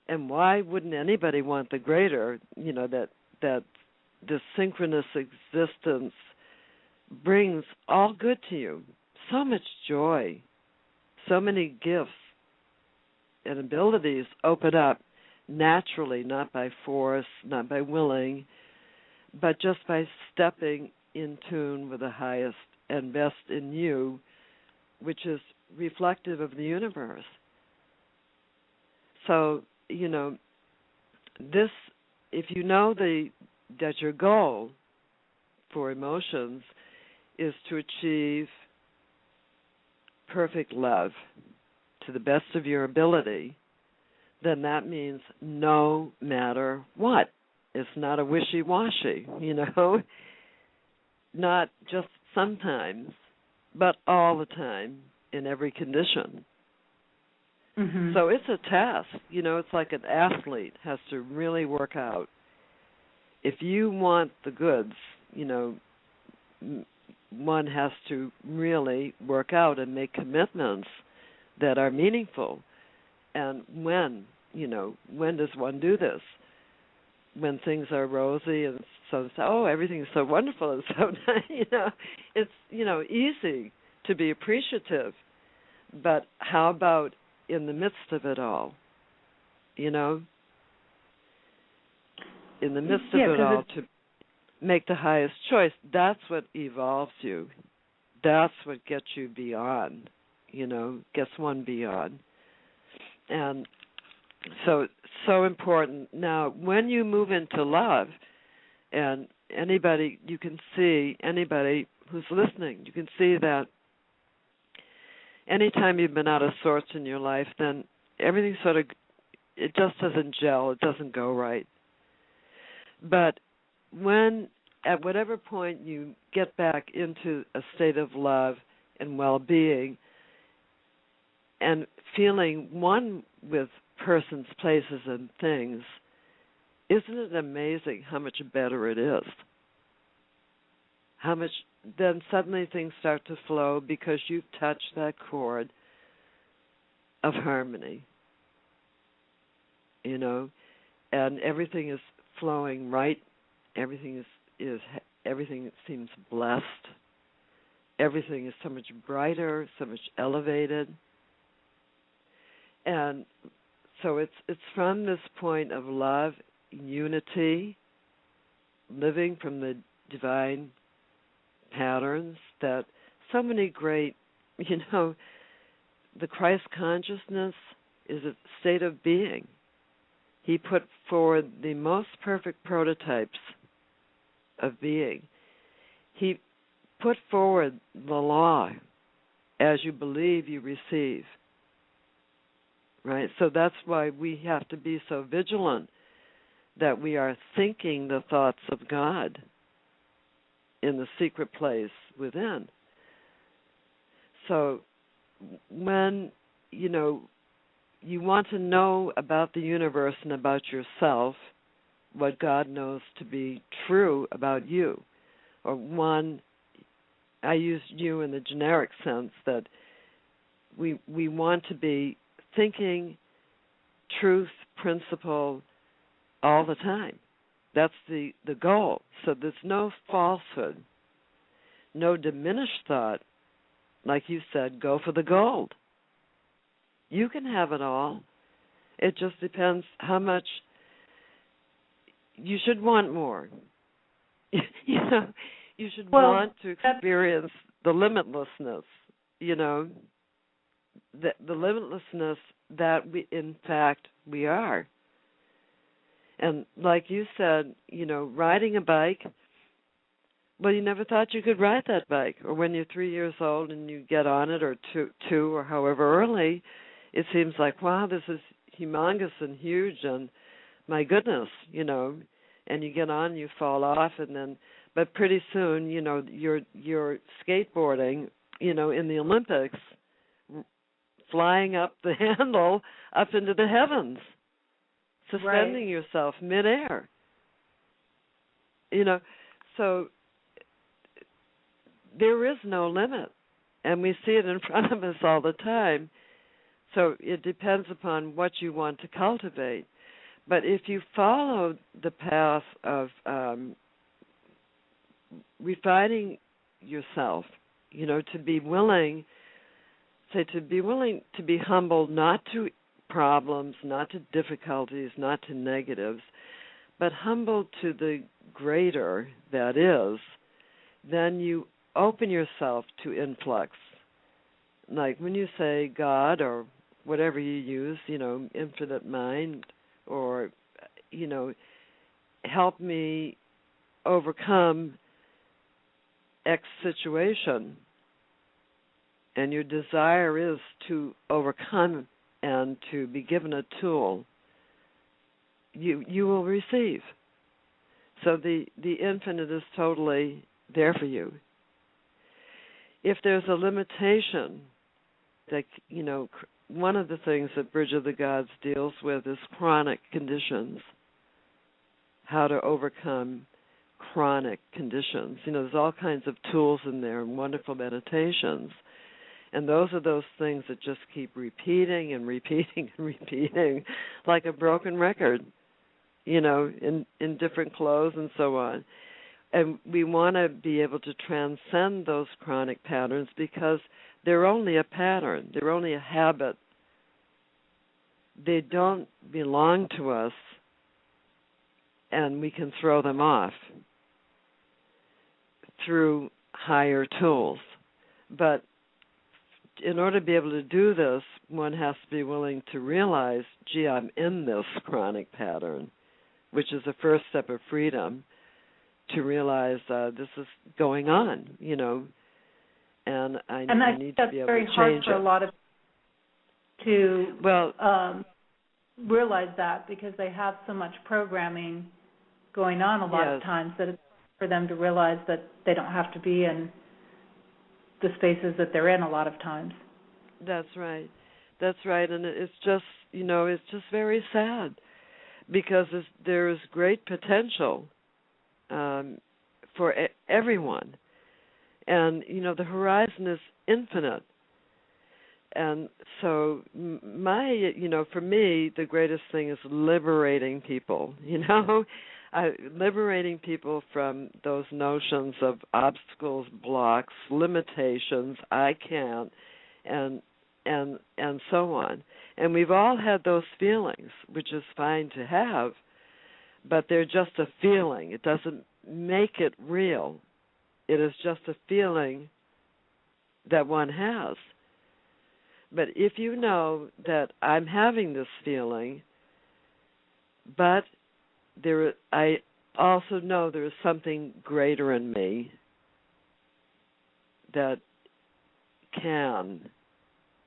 S4: and why wouldn't anybody want the greater, that this synchronous existence brings all good to you, so much joy, so many gifts and abilities open up naturally, not by force, not by willing, but just by stepping in tune with the highest and best in you, which is reflective of the universe. So, this, if you know that your goal for emotions is to achieve perfect love to the best of your ability, then that means no matter what. It's not a wishy-washy, not just sometimes, but all the time in every condition.
S3: Mm-hmm.
S4: So it's a task. It's like an athlete has to really work out. If you want the goods, one has to really work out and make commitments that are meaningful. And when does one do this? When things are rosy and so, everything's so wonderful and so nice, it's, easy to be appreciative. But how about in the midst of it all, in the midst of it all, to make the highest choice? That's what evolves you. That's what gets you beyond, gets one beyond. And so important. Now, when you move into love, and anybody who's listening, you can see that anytime you've been out of sorts in your life, then everything it just doesn't gel, it doesn't go right. But when, at whatever point you get back into a state of love and well-being and feeling one with persons, places, and things, isn't it amazing how much better it is? How much then suddenly things start to flow because you've touched that chord of harmony, and everything is flowing right. Everything everything seems blessed. Everything is so much brighter, so much elevated. And so it's from this point of love, unity, living from the divine patterns that so many great, the Christ consciousness is a state of being. He put forward the most perfect prototypes of being. He put forward the law, as you believe, you receive. Right? So that's why we have to be so vigilant that we are thinking the thoughts of God in the secret place within. So when, you want to know about the universe and about yourself, what God knows to be true about you, or one, I use you in the generic sense that we want to be thinking truth, principle, all the time. That's the goal. So there's no falsehood, no diminished thought. Like you said, go for the gold. You can have it all. It just depends how much you should want more. You should want to experience the limitlessness, the limitlessness that we, in fact, we are. And like you said, riding a bike, well, you never thought you could ride that bike. Or when you're 3 years old and you get on it, or two or however early, it seems like, wow, this is humongous and huge, and my goodness, and you get on, you fall off, but pretty soon, you're skateboarding, in the Olympics, flying up the handle up into the heavens, suspending yourself midair. So there is no limit, and we see it in front of us all the time. So it depends upon what you want to cultivate. But if you follow the path of refining yourself to be willing, to be humble, not to problems, not to difficulties, not to negatives, but humble to the greater that is, then you open yourself to influx. Like when you say God or whatever you use, infinite mind, or, help me overcome X situation, and your desire is to overcome and to be given a tool, you will receive. So the infinite is totally there for you. If there's a limitation, that one of the things that Bridge of the Gods deals with is chronic conditions, how to overcome chronic conditions. There's all kinds of tools in there and wonderful meditations. And those are those things that just keep repeating and repeating and repeating, like a broken record, in different clothes and so on. And we want to be able to transcend those chronic patterns because they're only a pattern. They're only a habit. They don't belong to us, and we can throw them off through higher tools. But in order to be able to do this, one has to be willing to realize, gee, I'm in this chronic pattern, which is the first step of freedom, to realize this is going on, and I need to be able to change it. And I think that's very hard
S3: for a lot of to realize that, because they have so much programming going on a lot of times that it's for them to realize that they don't have to be in the spaces that they're in a lot of times.
S4: That's right, and it's just it's just very sad, because there is great potential for everyone, and the horizon is infinite. And so for me, the greatest thing is liberating people, liberating people from those notions of obstacles, blocks, limitations, I can't, and so on. And we've all had those feelings, which is fine to have, but they're just a feeling. It doesn't make it real. It is just a feeling that one has. But if you know that I'm having this feeling, but I also know there is something greater in me that can,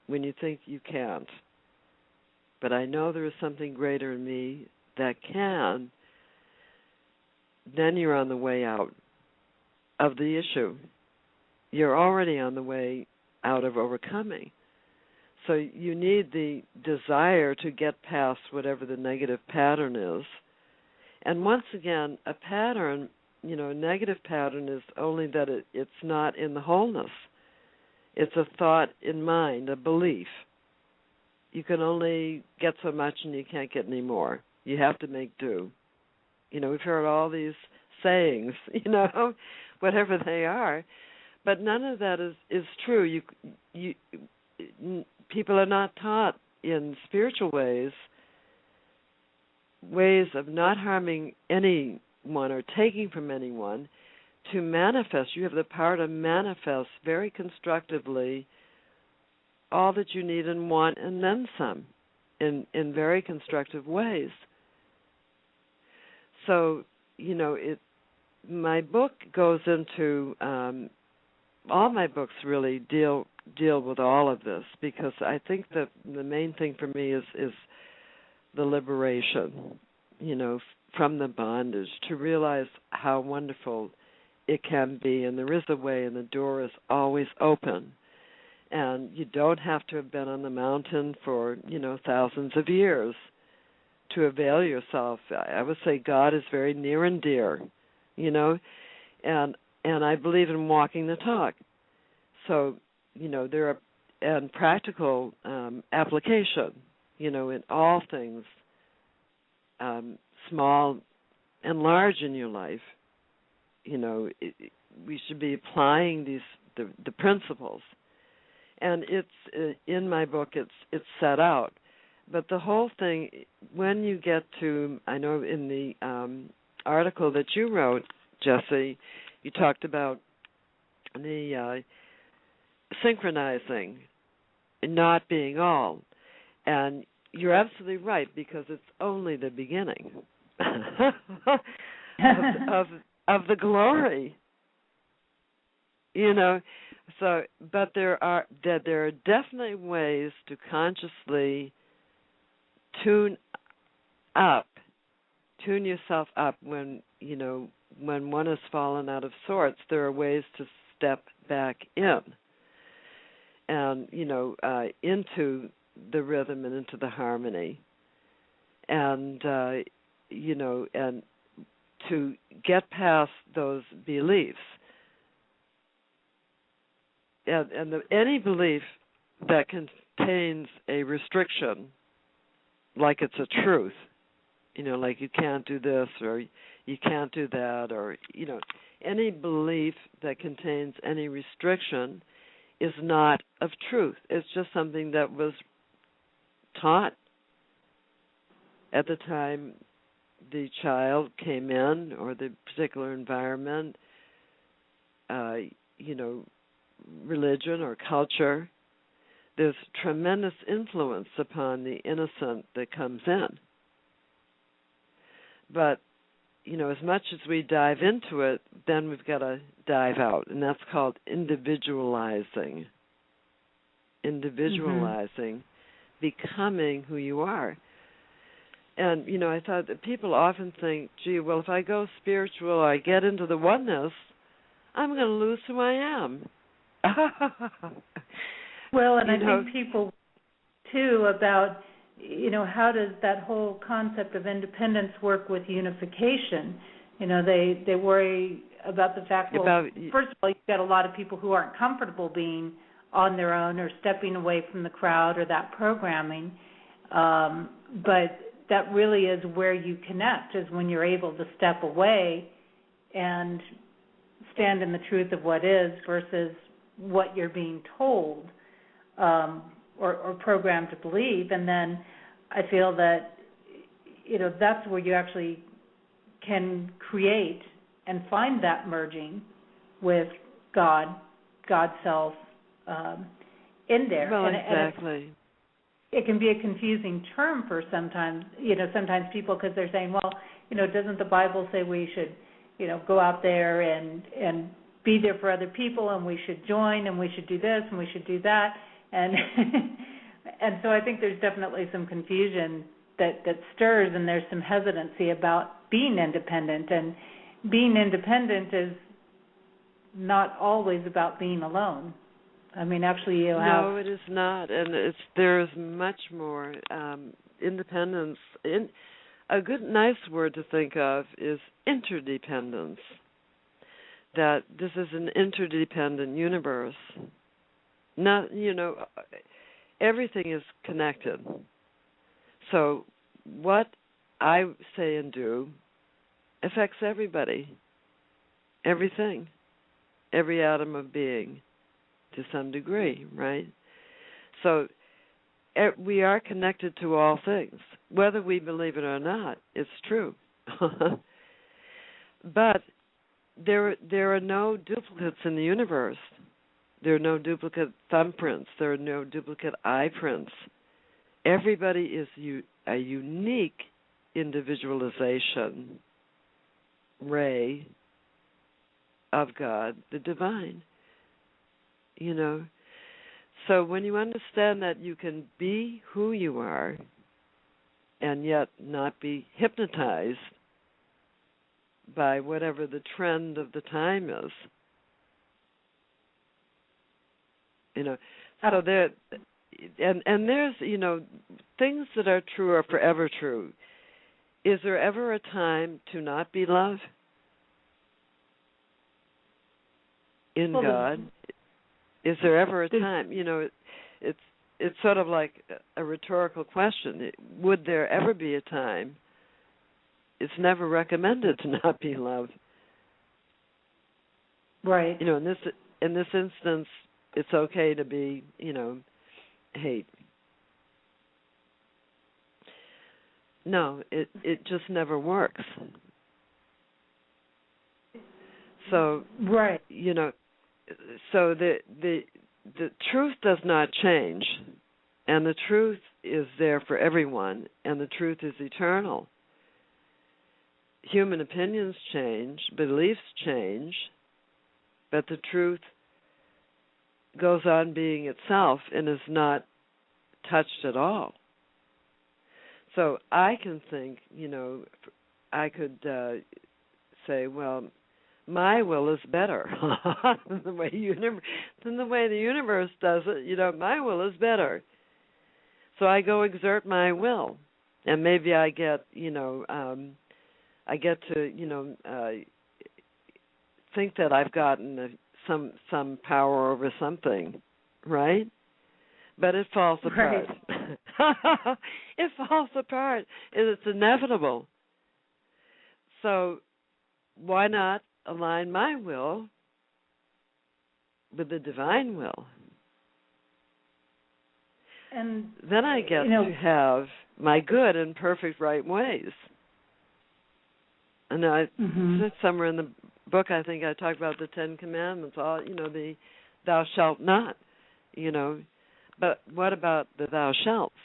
S4: when you think you can't, but I know there is something greater in me that can, then you're on the way out of the issue. You're already on the way out of overcoming. So you need the desire to get past whatever the negative pattern is. And once again, a pattern, a negative pattern is only that it's not in the wholeness. It's a thought in mind, a belief. You can only get so much and you can't get any more. You have to make do. We've heard all these sayings, whatever they are, but none of that is true. People are not taught in spiritual ways of not harming anyone or taking from anyone, to manifest. You have the power to manifest very constructively all that you need and want, and then some, in very constructive ways. So, my book goes into, all my books really deal with all of this, because I think that the main thing for me is the liberation, from the bondage, to realize how wonderful it can be, and there is a way, and the door is always open. And you don't have to have been on the mountain for, thousands of years to avail yourself. I would say God is very near and dear, and I believe in walking the talk. So, there are, and practical application, in all things, small and large in your life. We should be applying the principles. And it's in my book. It's set out, but the whole thing, when you get to, I know in the article that you wrote, Jesse, you talked about the synchronizing, not being all, and you're absolutely right, because it's only the beginning of the glory. So, but there are definitely ways to consciously tune yourself up when one has fallen out of sorts. There are ways to step back in, and into the rhythm and into the harmony, and and to get past those beliefs. And any belief that contains a restriction, like it's a truth, like you can't do this or you can't do that, or any belief that contains any restriction is not of truth. It's just something that was taught at the time the child came in, or the particular environment, religion or culture. There's tremendous influence upon the innocent that comes in. But, as much as we dive into it, then we've got to dive out, and that's called individualizing. Becoming who you are. And, I thought that people often think, gee, well, if I go spiritual, I get into the oneness, I'm going to lose who I am.
S3: Well, and I think people, too, about, how does that whole concept of independence work with unification? They worry about the fact, first of all, you've got a lot of people who aren't comfortable being on their own or stepping away from the crowd or that programming. But that really is where you connect, is when you're able to step away and stand in the truth of what is versus what you're being told or programmed to believe. And then I feel that, that's where you actually can create and find that merging with God, God's self in there.
S4: Well, exactly.
S3: And it can be a confusing term for sometimes people, because they're saying, well, doesn't the Bible say we should, go out there and be there for other people, and we should join, and we should do this, and we should do that, and and so I think there's definitely some confusion that stirs, and there's some hesitancy about being independent, and being independent is not always about being alone. I mean, actually, you have...
S4: No, it is not, and there's much more independence. A nice word to think of is interdependence. That this is an interdependent universe. Not, everything is connected. So what I say and do affects everybody, everything, every atom of being, to some degree, right? So we are connected to all things, whether we believe it or not. It's true. But there are no duplicates in the universe. There are no duplicate thumbprints. There are no duplicate eye prints. Everybody is a unique individualization ray of God, the divine. So when you understand that you can be who you are and yet not be hypnotized by whatever the trend of the time is, so there, and there's, things that are true are forever true. Is there ever a time to not be love in God? Is there ever a time? It's sort of like a rhetorical question. Would there ever be a time? It's never recommended to not be loved.
S3: Right.
S4: And in this instance, it's okay to be, hate. No, it just never works. So,
S3: right.
S4: So the truth does not change, and the truth is there for everyone, and the truth is eternal. Human opinions change, beliefs change, but the truth goes on being itself and is not touched at all. So I can think, I could say, well, my will is better than the way the universe does it. My will is better. So I go exert my will, and maybe I get, I get to, think that I've gotten some power over something, right? But it falls apart. Right. It falls apart. It's inevitable. So why not align my will with the divine will? And then I get to have my good and perfect right ways. And somewhere in the book, I think I talked about the 10 Commandments, all, the thou shalt not, But what about the thou shalts?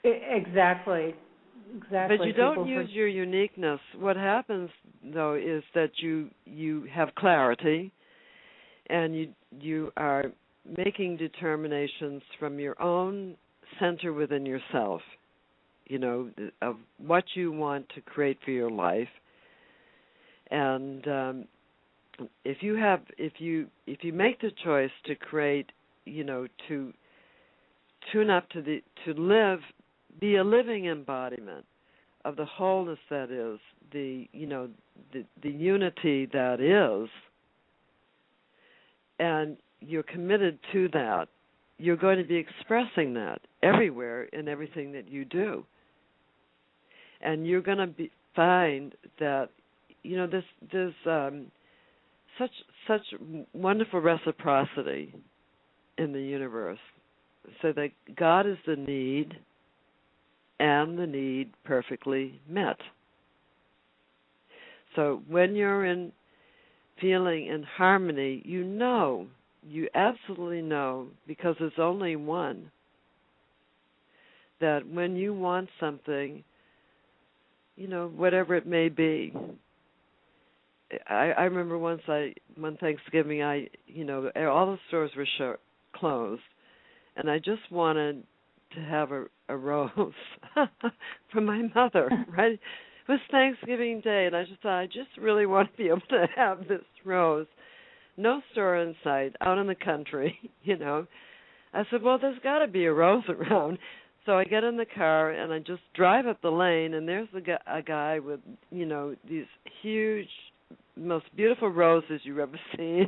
S3: Exactly.
S4: But you don't use your uniqueness. What happens, though, is that you have clarity, and you are making determinations from your own center within yourself, of what you want to create for your life. And if you make the choice to create, to tune up to be a living embodiment of the wholeness that is, the unity that is, and you're committed to that, you're going to be expressing that everywhere in everything that you do. And you're going to find that, there's such wonderful reciprocity in the universe, so that God is the need, and the need perfectly met. So when you're feeling in harmony, you absolutely know, because there's only one, that when you want something, whatever it may be. I remember one Thanksgiving, all the stores were closed, and I just wanted to have a rose from my mother, right? It was Thanksgiving Day, and I just thought, I just really want to be able to have this rose. No store in sight, out in the country, I said, well, there's got to be a rose around. So I get in the car, and I just drive up the lane, and there's a guy with, these huge, most beautiful roses you've ever seen,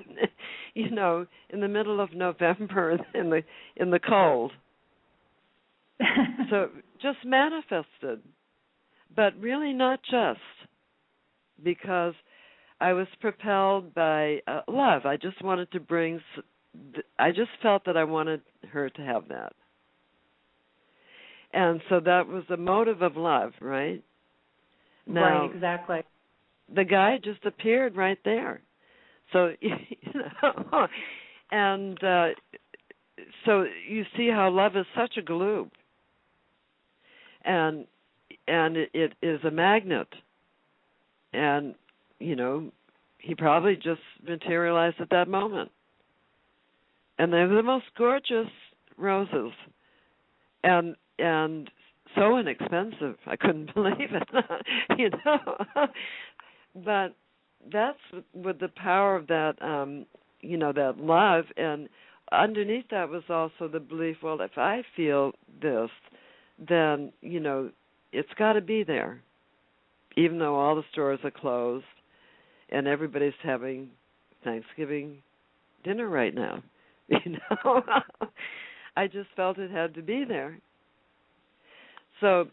S4: in the middle of November in the cold. So just manifested, but really not just, because I was propelled by love. I just wanted to I just felt that I wanted her to have that. And so that was the motive of love, right? Now,
S3: right, exactly.
S4: The guy just appeared right there. So, and so you see how love is such a glue. And it is a magnet. And, he probably just materialized at that moment. And they're the most gorgeous roses. And so inexpensive. I couldn't believe it, But that's with the power of that, that love. And underneath that was also the belief, well, if I feel this, then, it's got to be there, even though all the stores are closed and everybody's having Thanksgiving dinner right now. I just felt it had to be there. So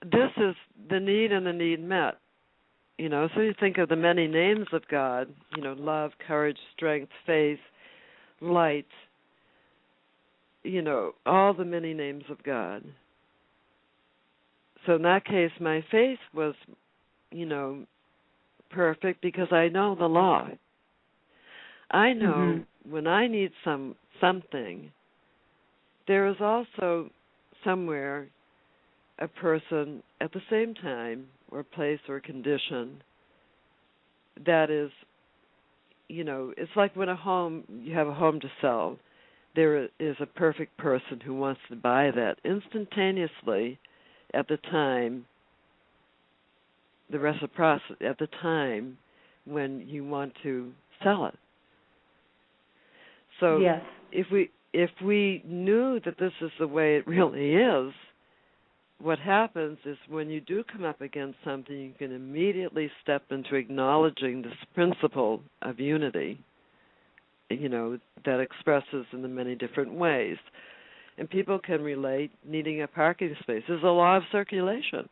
S4: this is the need and the need met. So you think of the many names of God, love, courage, strength, faith, light, all the many names of God. So in that case, my faith was, perfect because I know the law. I know when I need something, there is also somewhere a person at the same time or place or condition that is, it's like when you have a home to sell, there is a perfect person who wants to buy that instantaneously at the time, the reciprocity at the time when you want to sell it. So
S3: yes.
S4: if we knew that this is the way it really is, what happens is when you do come up against something, you can immediately step into acknowledging this principle of unity, that expresses in the many different ways. And people can relate needing a parking space. There's a law of circulation.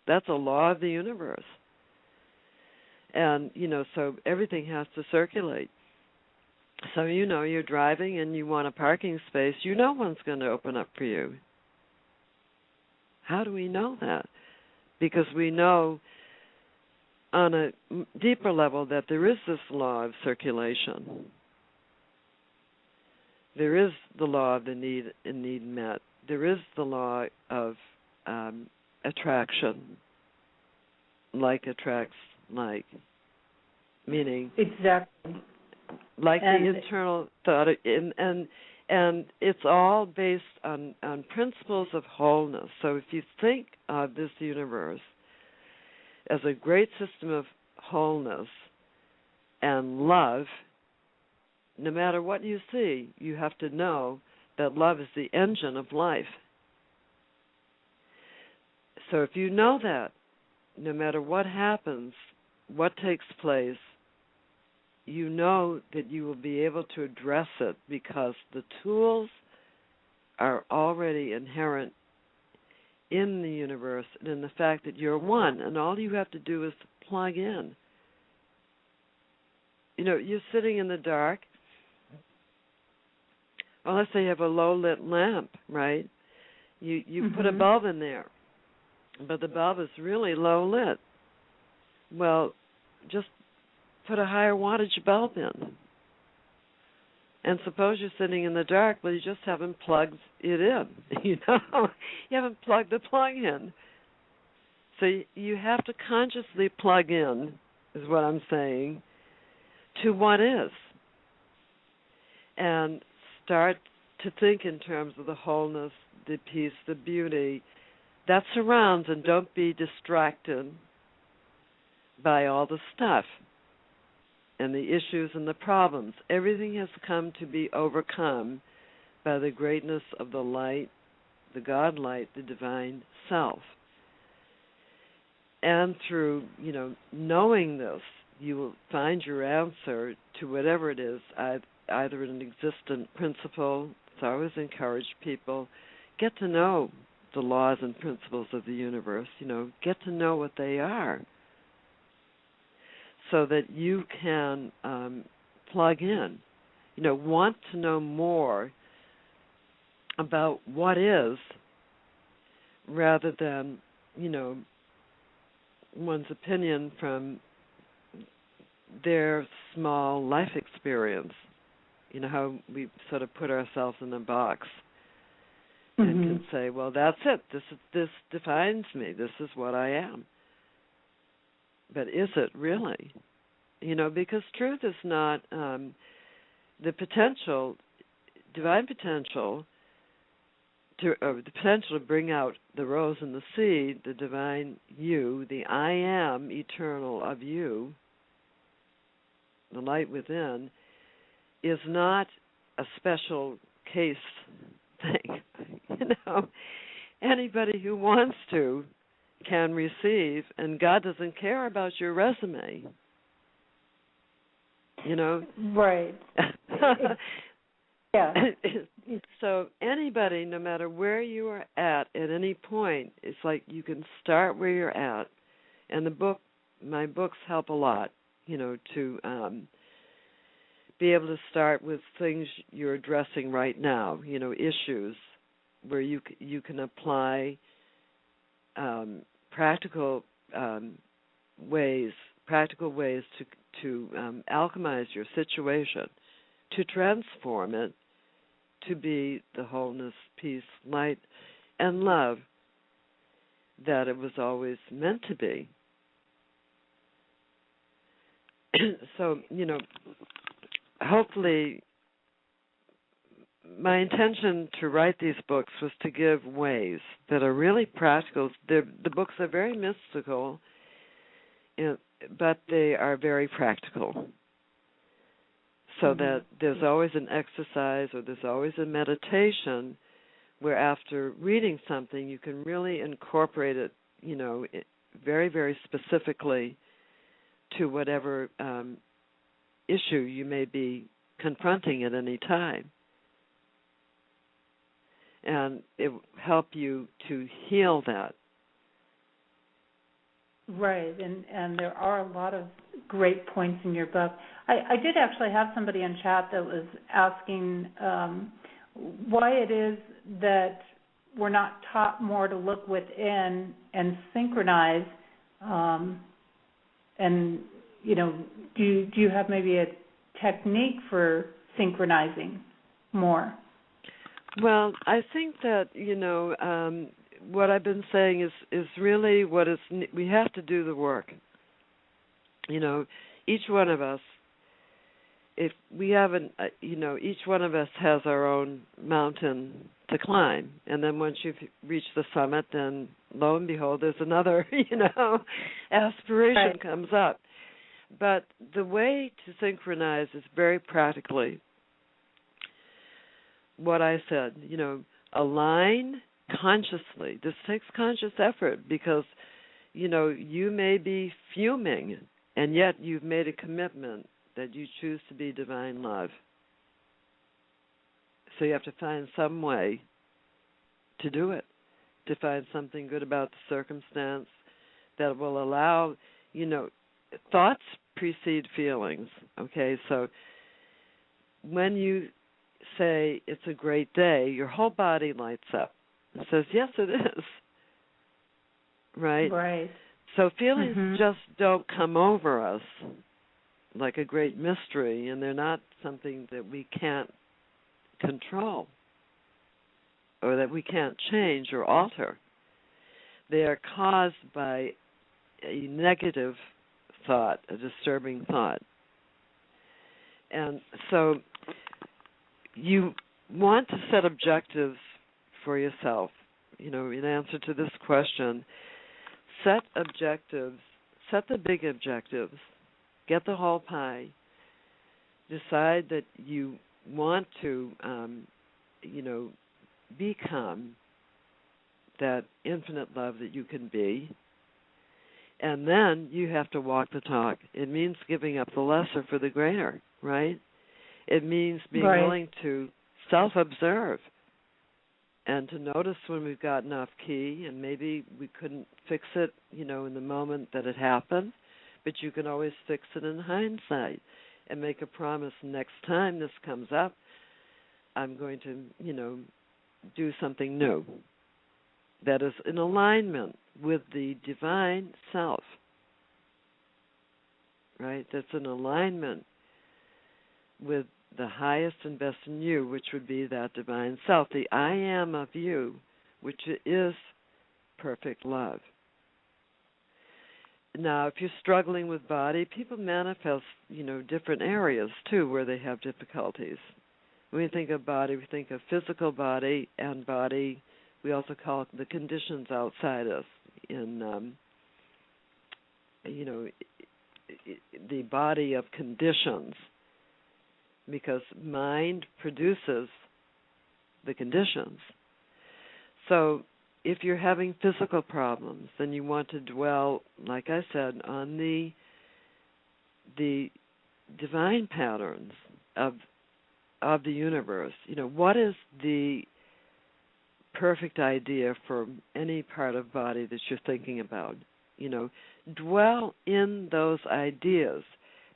S4: That's a law of the universe. And, so everything has to circulate. So, you're driving and you want a parking space, one's going to open up for you. How do we know that? Because we know on a deeper level that there is this law of circulation. There is the law of the need and need met. There is the law of attraction. Like attracts like. Meaning
S3: exactly.
S4: Like the internal thought, and it's all based on principles of wholeness. So if you think of this universe as a great system of wholeness and love, no matter what you see, you have to know that love is the engine of life. So if you know that, no matter what happens, what takes place, you know that you will be able to address it because the tools are already inherent in the universe and in the fact that you're one, and all you have to do is plug in. You're sitting in the dark. Well, let's say you have a low-lit lamp, right? You put a bulb in there, but the bulb is really low-lit. Well, just put a higher wattage bulb in. And suppose you're sitting in the dark, but you just haven't plugged it in. You haven't plugged the plug in. So you have to consciously plug in, is what I'm saying, to what is. And start to think in terms of the wholeness, the peace, the beauty that surrounds, and don't be distracted by all the stuff and the issues and the problems. Everything has come to be overcome by the greatness of the light, the God light, the divine self. And through, knowing this, you will find your answer to whatever it is, either an existent principle. So I always encourage people, get to know the laws and principles of the universe, get to know what they are, so that you can plug in. Want to know more about what is, rather than, one's opinion from their small life experience. How we sort of put ourselves in a box and can say, well, that's it. This defines me. This is what I am. But is it really? Because truth is not the potential, divine potential, the potential to bring out the rose and the seed, the divine you, the I am eternal of you, the light within, is not a special case thing. Anybody who wants to can receive, and God doesn't care about your resume.
S3: Right. Yeah.
S4: So anybody, no matter where you are at any point, it's like you can start where you're at. And the book my books help a lot, to be able to start with things you're addressing right now, issues where you can apply practical ways to alchemize your situation, to transform it to be the wholeness, peace, light, and love that it was always meant to be. So, hopefully my intention to write these books was to give ways that are really practical. The books are very mystical, but they are very practical. So that there's always an exercise or there's always a meditation where after reading something you can really incorporate it, very, very specifically to whatever issue you may be confronting at any time. And it will help you to heal that.
S3: Right, and there are a lot of great points in your book. I did actually have somebody in chat that was asking why it is that we're not taught more to look within and synchronize. And do you have maybe a technique for synchronizing more?
S4: Well, I think that what I've been saying is really what is. We have to do the work. Each one of us, if we haven't, each one of us has our own mountain to climb, and then once you've reached the summit, then lo and behold, there's another, aspiration comes up. But the way to synchronize is very practically what I said, align consciously. This takes conscious effort because, you may be fuming, and yet you've made a commitment that you choose to be divine love. So you have to find some way to do it, to find something good about the circumstance that will allow, thoughts precede feelings, okay? So when you say it's a great day, your whole body lights up. It says, yes, it is. Right?
S3: Right.
S4: So feelings just don't come over us like a great mystery, and they're not something that we can't control or that we can't change or alter. They are caused by a negative thought, a disturbing thought. And so you want to set objectives for yourself. In answer to this question, set objectives, set the big objectives, get the whole pie, decide that you want to, become that infinite love that you can be, and then you have to walk the talk. It means giving up the lesser for the greater, right? It means being willing to self-observe and to notice when we've gotten off key, and maybe we couldn't fix it, in the moment that it happened, but you can always fix it in hindsight and make a promise next time this comes up, I'm going to, do something new that is in alignment with the divine self, right? That's in alignment with the highest and best in you, which would be that divine self, the I am of you, which is perfect love. Now, if you're struggling with body, people manifest, different areas, too, where they have difficulties. When we think of body, we think of physical body and body. We also call it the conditions outside us in, the body of conditions, because mind produces the conditions. So if you're having physical problems, then you want to dwell, like I said, on the divine patterns of the universe. What is the perfect idea for any part of body that you're thinking about? Dwell in those ideas,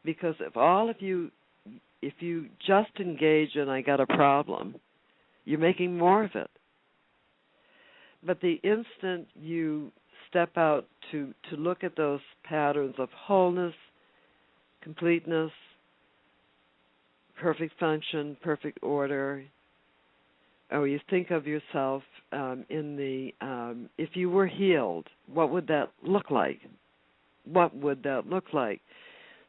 S4: because if you just engage in I got a problem, you're making more of it. But the instant you step out to look at those patterns of wholeness, completeness, perfect function, perfect order, or you think of yourself if you were healed, what would that look like? What would that look like?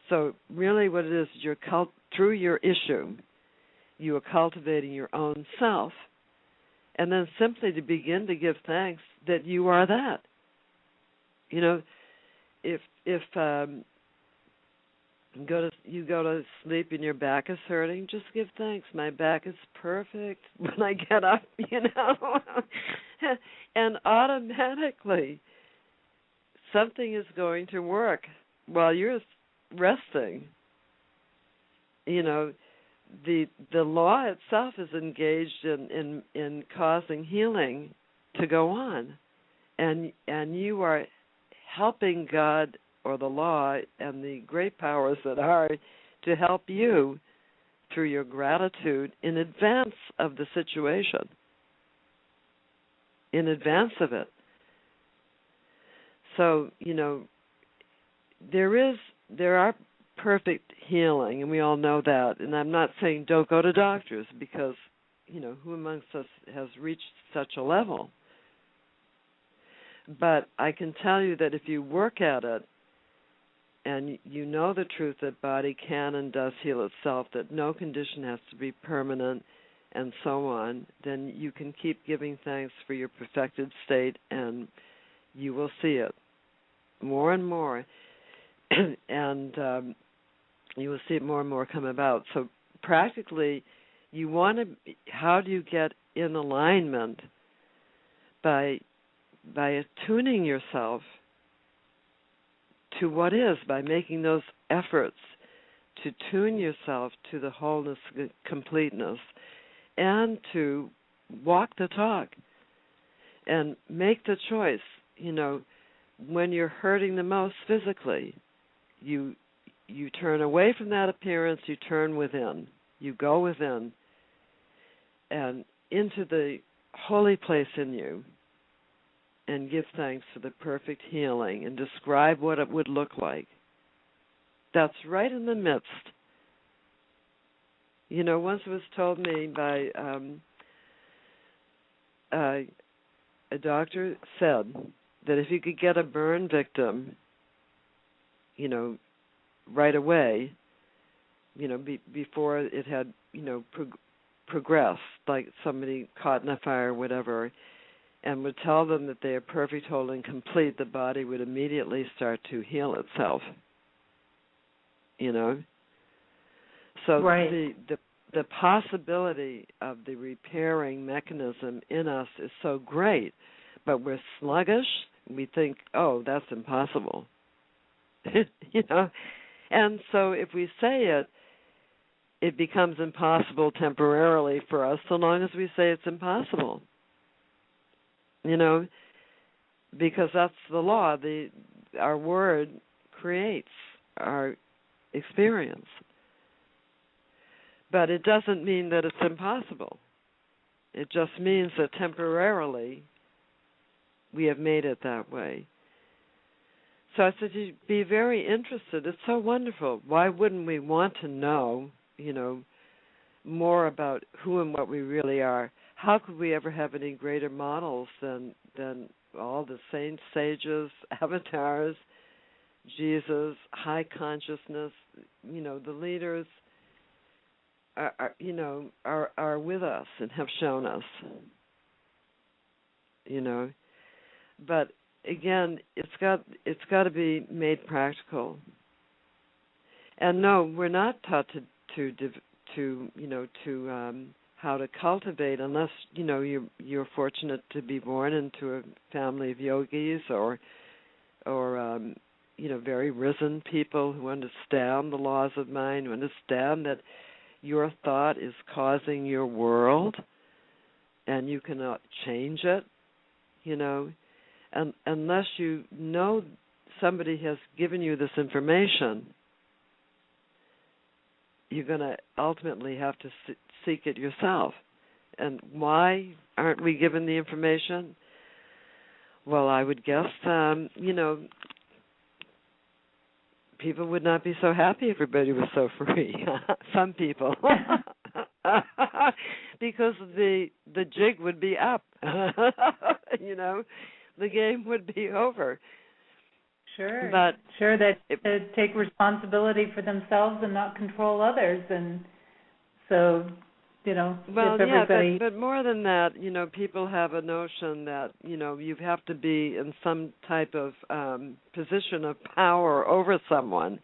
S4: So really what it is, through your issue, you are cultivating your own self, and then simply to begin to give thanks that you are that. If you go to sleep and your back is hurting, just give thanks. My back is perfect when I get up, and automatically something is going to work while you're resting. The law itself is engaged in causing healing to go on, and you are helping God or the law and the great powers that are to help you through your gratitude in advance of the situation, in advance of it. So, there are perfect healing, and we all know that. And I'm not saying don't go to doctors, because, who amongst us has reached such a level? But I can tell you that if you work at it, and you know the truth that body can and does heal itself, that no condition has to be permanent, and so on, then you can keep giving thanks for your perfected state, and you will see it more and more, and you will see it more and more come about. So practically, how do you get in alignment? By attuning yourself to what is, by making those efforts to tune yourself to the wholeness, completeness, and to walk the talk and make the choice. When you're hurting the most physically, you turn away from that appearance, you turn within, you go within and into the holy place in you, and give thanks for the perfect healing and describe what it would look like. That's right in the midst. Once it was told me by a doctor said that if you could get a burn victim, right away, before it had, progressed, like somebody caught in a fire or whatever, and would tell them that they are perfect, whole, and complete, the body would immediately start to heal itself. So
S3: right.
S4: the possibility of the repairing mechanism in us is so great, but we're sluggish. We think, oh, that's impossible. And so if we say it, it becomes impossible temporarily for us, so long as we say it's impossible. Because that's the law. Our word creates our experience. But it doesn't mean that it's impossible. It just means that temporarily we have made it that way. So I said, you'd be very interested. It's so wonderful. Why wouldn't we want to know, more about who and what we really are? How could we ever have any greater models than all the saints, sages, avatars, Jesus, high consciousness? The leaders are with us and have shown us. But again, it's got to be made practical. And no, we're not taught how to cultivate, unless you're fortunate to be born into a family of yogis or very risen people who understand the laws of mind, who understand that your thought is causing your world and you cannot change it, and unless you know somebody has given you this information, you're going to ultimately have to seek it yourself. And why aren't we given the information? Well, I would guess, people would not be so happy if everybody was so free. Some people. Because the jig would be up. The game would be over.
S3: Sure.
S4: But
S3: that to take responsibility for themselves and not control others. And so,
S4: well,
S3: if everybody...
S4: but more than that, people have a notion that, you have to be in some type of position of power over someone.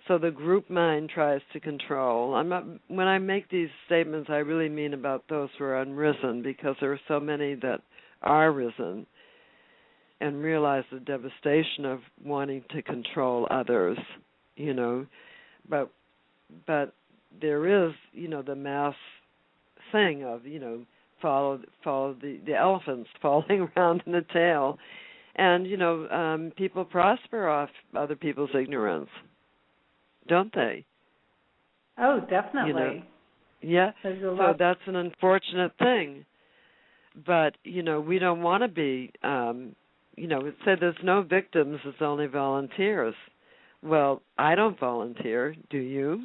S4: So the group mind tries to control. When I make these statements, I really mean about those who are unrisen, because there are so many that are risen and realize the devastation of wanting to control others, But there is, the mass thing of, follow the elephants falling around in the tail. And, people prosper off other people's ignorance, don't they?
S3: Oh, definitely.
S4: Yeah, so that's an unfortunate thing. But, we don't want to be, it said there's no victims, it's only volunteers. Well, I don't volunteer, do you?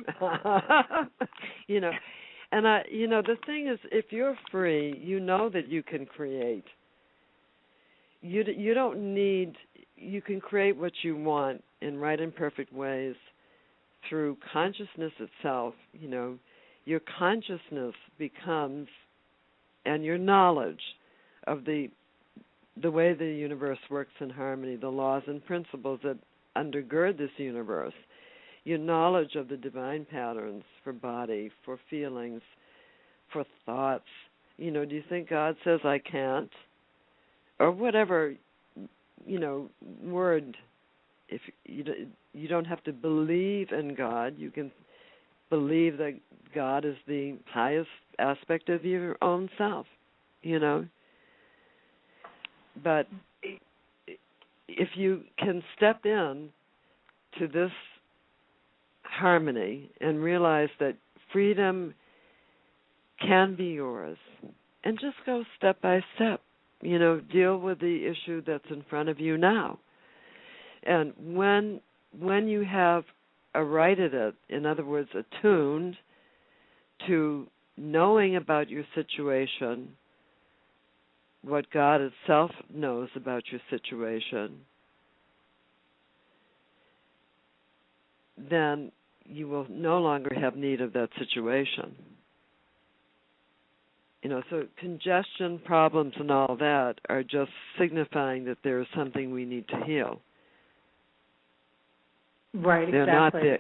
S4: And the thing is, if you're free, you know that you can create. You don't need, you can create what you want in right and perfect ways through consciousness itself. Your consciousness becomes, and your knowledge of the way the universe works in harmony, the laws and principles that undergird this universe, your knowledge of the divine patterns for body, for feelings, for thoughts. Do you think God says I can't? Or whatever, word. If you don't have to believe in God, you can believe that God is the highest aspect of your own self, But if you can step in to this harmony and realize that freedom can be yours, and just go step by step, deal with the issue that's in front of you now. And when you have righted it, in other words, attuned to knowing about your situation, what God itself knows about your situation, then you will no longer have need of that situation. So congestion problems and all that are just signifying that there is something we need to heal.
S3: Right, exactly.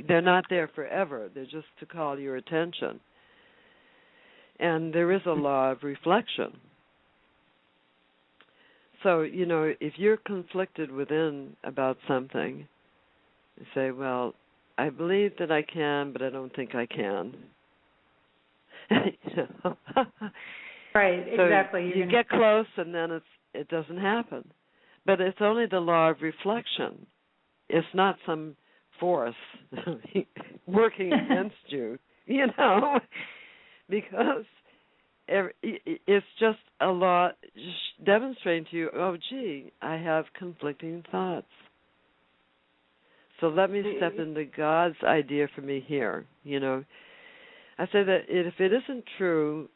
S4: They're not there forever. They're just to call your attention. And there is a law of reflection. So, if you're conflicted within about something, you say, well, I believe that I can, but I don't think I can.
S3: Right,
S4: so
S3: exactly.
S4: You get close, and then it doesn't happen. But it's only the law of reflection. It's not some force working against you, because it's just a law demonstrating to you, oh, gee, I have conflicting thoughts. So let me step into God's idea for me here, I say that if it isn't true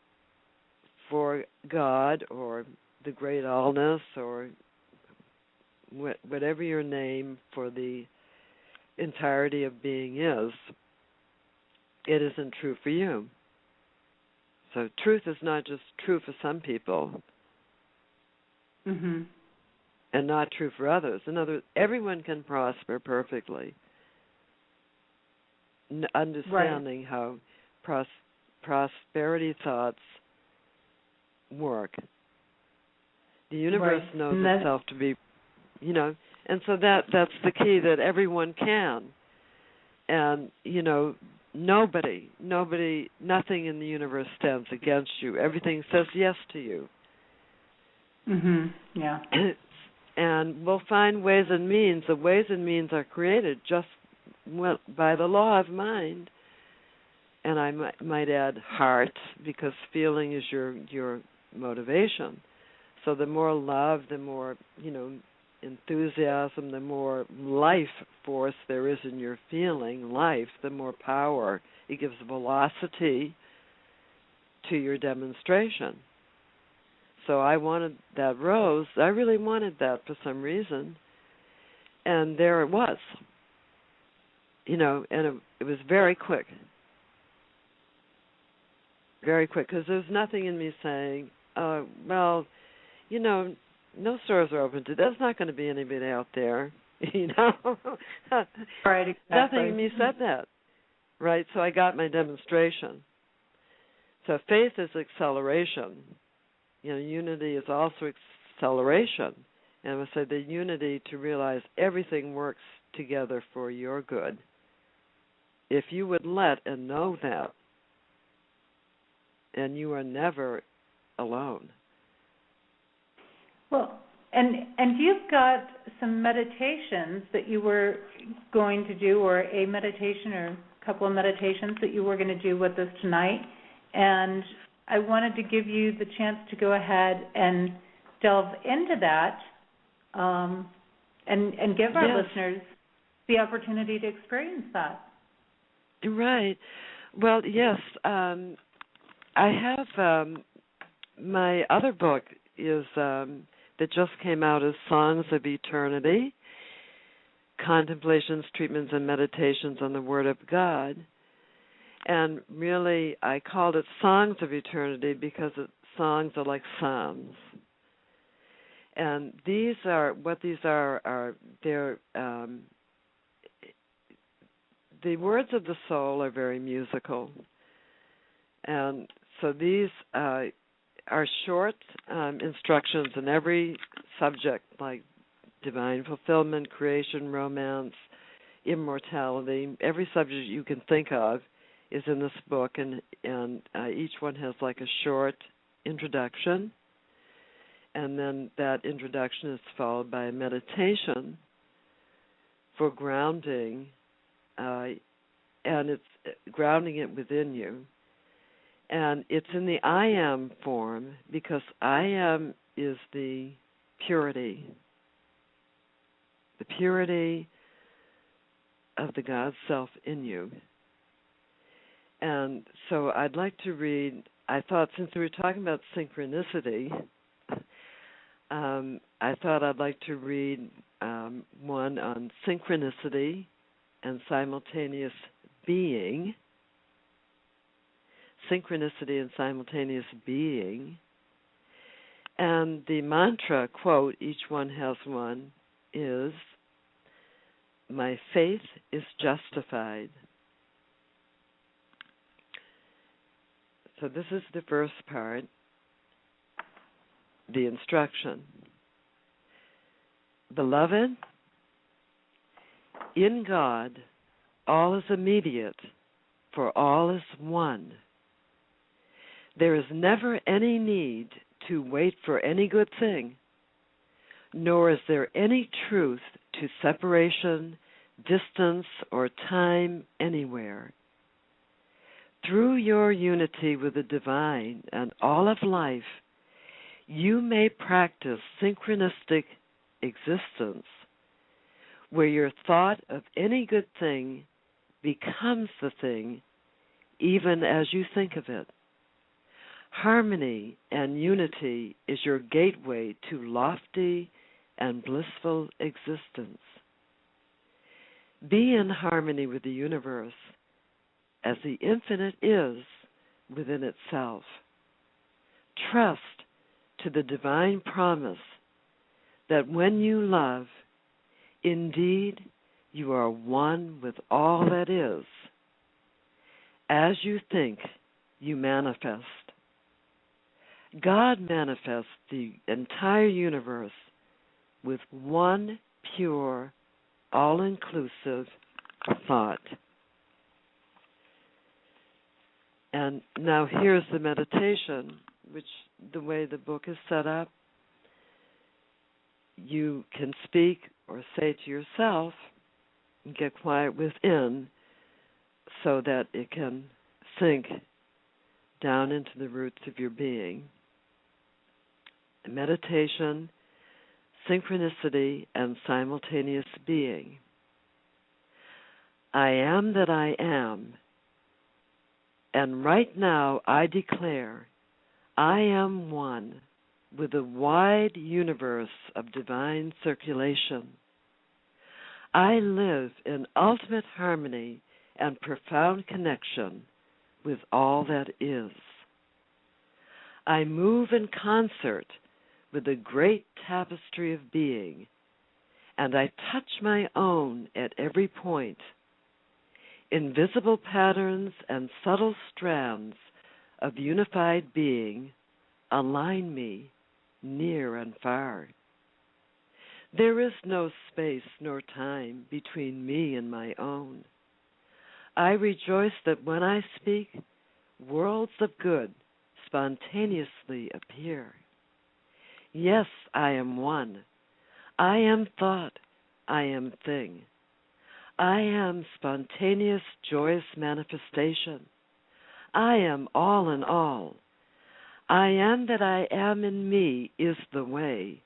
S4: for God or the great allness or whatever your name for the entirety of being is, it isn't true for you. So truth is not just true for some people,
S3: and
S4: not true for others. In other words, everyone can prosper perfectly, understanding how prosperity thoughts work. The universe knows itself to be, and so that's the key, that everyone can. And, nobody, nothing in the universe stands against you. Everything says yes to you.
S3: Yeah.
S4: And we'll find ways and means. The ways and means are created just by the law of mind. And I might add heart, because feeling is your motivation. So the more love, the more, enthusiasm, the more life force there is in your feeling, life, the more power. It gives velocity to your demonstration. So I wanted that rose. I really wanted that for some reason. And there it was. And it was very quick. Very quick, because there's nothing in me saying, no stores are open today. There's not going to be anybody out there,
S3: Right, exactly.
S4: Nothing in me said that, right? So I got my demonstration. So faith is acceleration. Unity is also acceleration. And I would say the unity to realize everything works together for your good. If you would let and know that, and you are never alone.
S3: Well, and you've got some meditations that you were going to do, or a meditation or a couple of meditations that you were going to do with us tonight. And I wanted to give you the chance to go ahead and delve into that and give our listeners the opportunity to experience that.
S4: Right. Well, yes. I have my other book is that just came out is Songs of Eternity, Contemplations, Treatments, and Meditations on the Word of God. And really, I called it Songs of Eternity because songs are like psalms. And these are they're the words of the soul are very musical. And so these are short instructions in every subject, like divine fulfillment, creation, romance, immortality. Every subject you can think of is in this book, and each one has like a short introduction, and then that introduction is followed by a meditation for grounding, and it's grounding it within you. And it's in the I am form, because I am is the purity of the God self in you. And so I'd like to read, I thought since we were talking about synchronicity, I thought I'd like to read one on synchronicity and simultaneous being. Synchronicity and simultaneous being. And the mantra, quote, each one has one, is, my faith is justified. So this is the first part, the instruction. Beloved, in God, all is immediate, for all is one. There is never any need to wait for any good thing, nor is there any truth to separation, distance, or time anywhere. Through your unity with the divine and all of life, you may practice synchronistic existence, where your thought of any good thing becomes the thing, even as you think of it. Harmony and unity is your gateway to lofty and blissful existence. Be in harmony with the universe, as the infinite is within itself. Trust to the divine promise that when you love, indeed you are one with all that is. As you think, you manifest. God manifests the entire universe with one pure, all-inclusive thought. And now here's the meditation, which the way the book is set up. you can speak or say to yourself and get quiet within so that it can sink down into the roots of your being. Meditation, synchronicity, and simultaneous being. I am that I am, and right now I declare I am one with the wide universe of divine circulation. I live in ultimate harmony and profound connection with all that is. I move in concert with the great tapestry of being, and I touch my own at every point. Invisible patterns and subtle strands of unified being align me near and far. There is no space nor time between me and my own. I rejoice that when I speak, worlds of good spontaneously appear. Yes, I am one. I am thought. I am thing. I am spontaneous, joyous manifestation. I am all in all. I am that I am in me is the way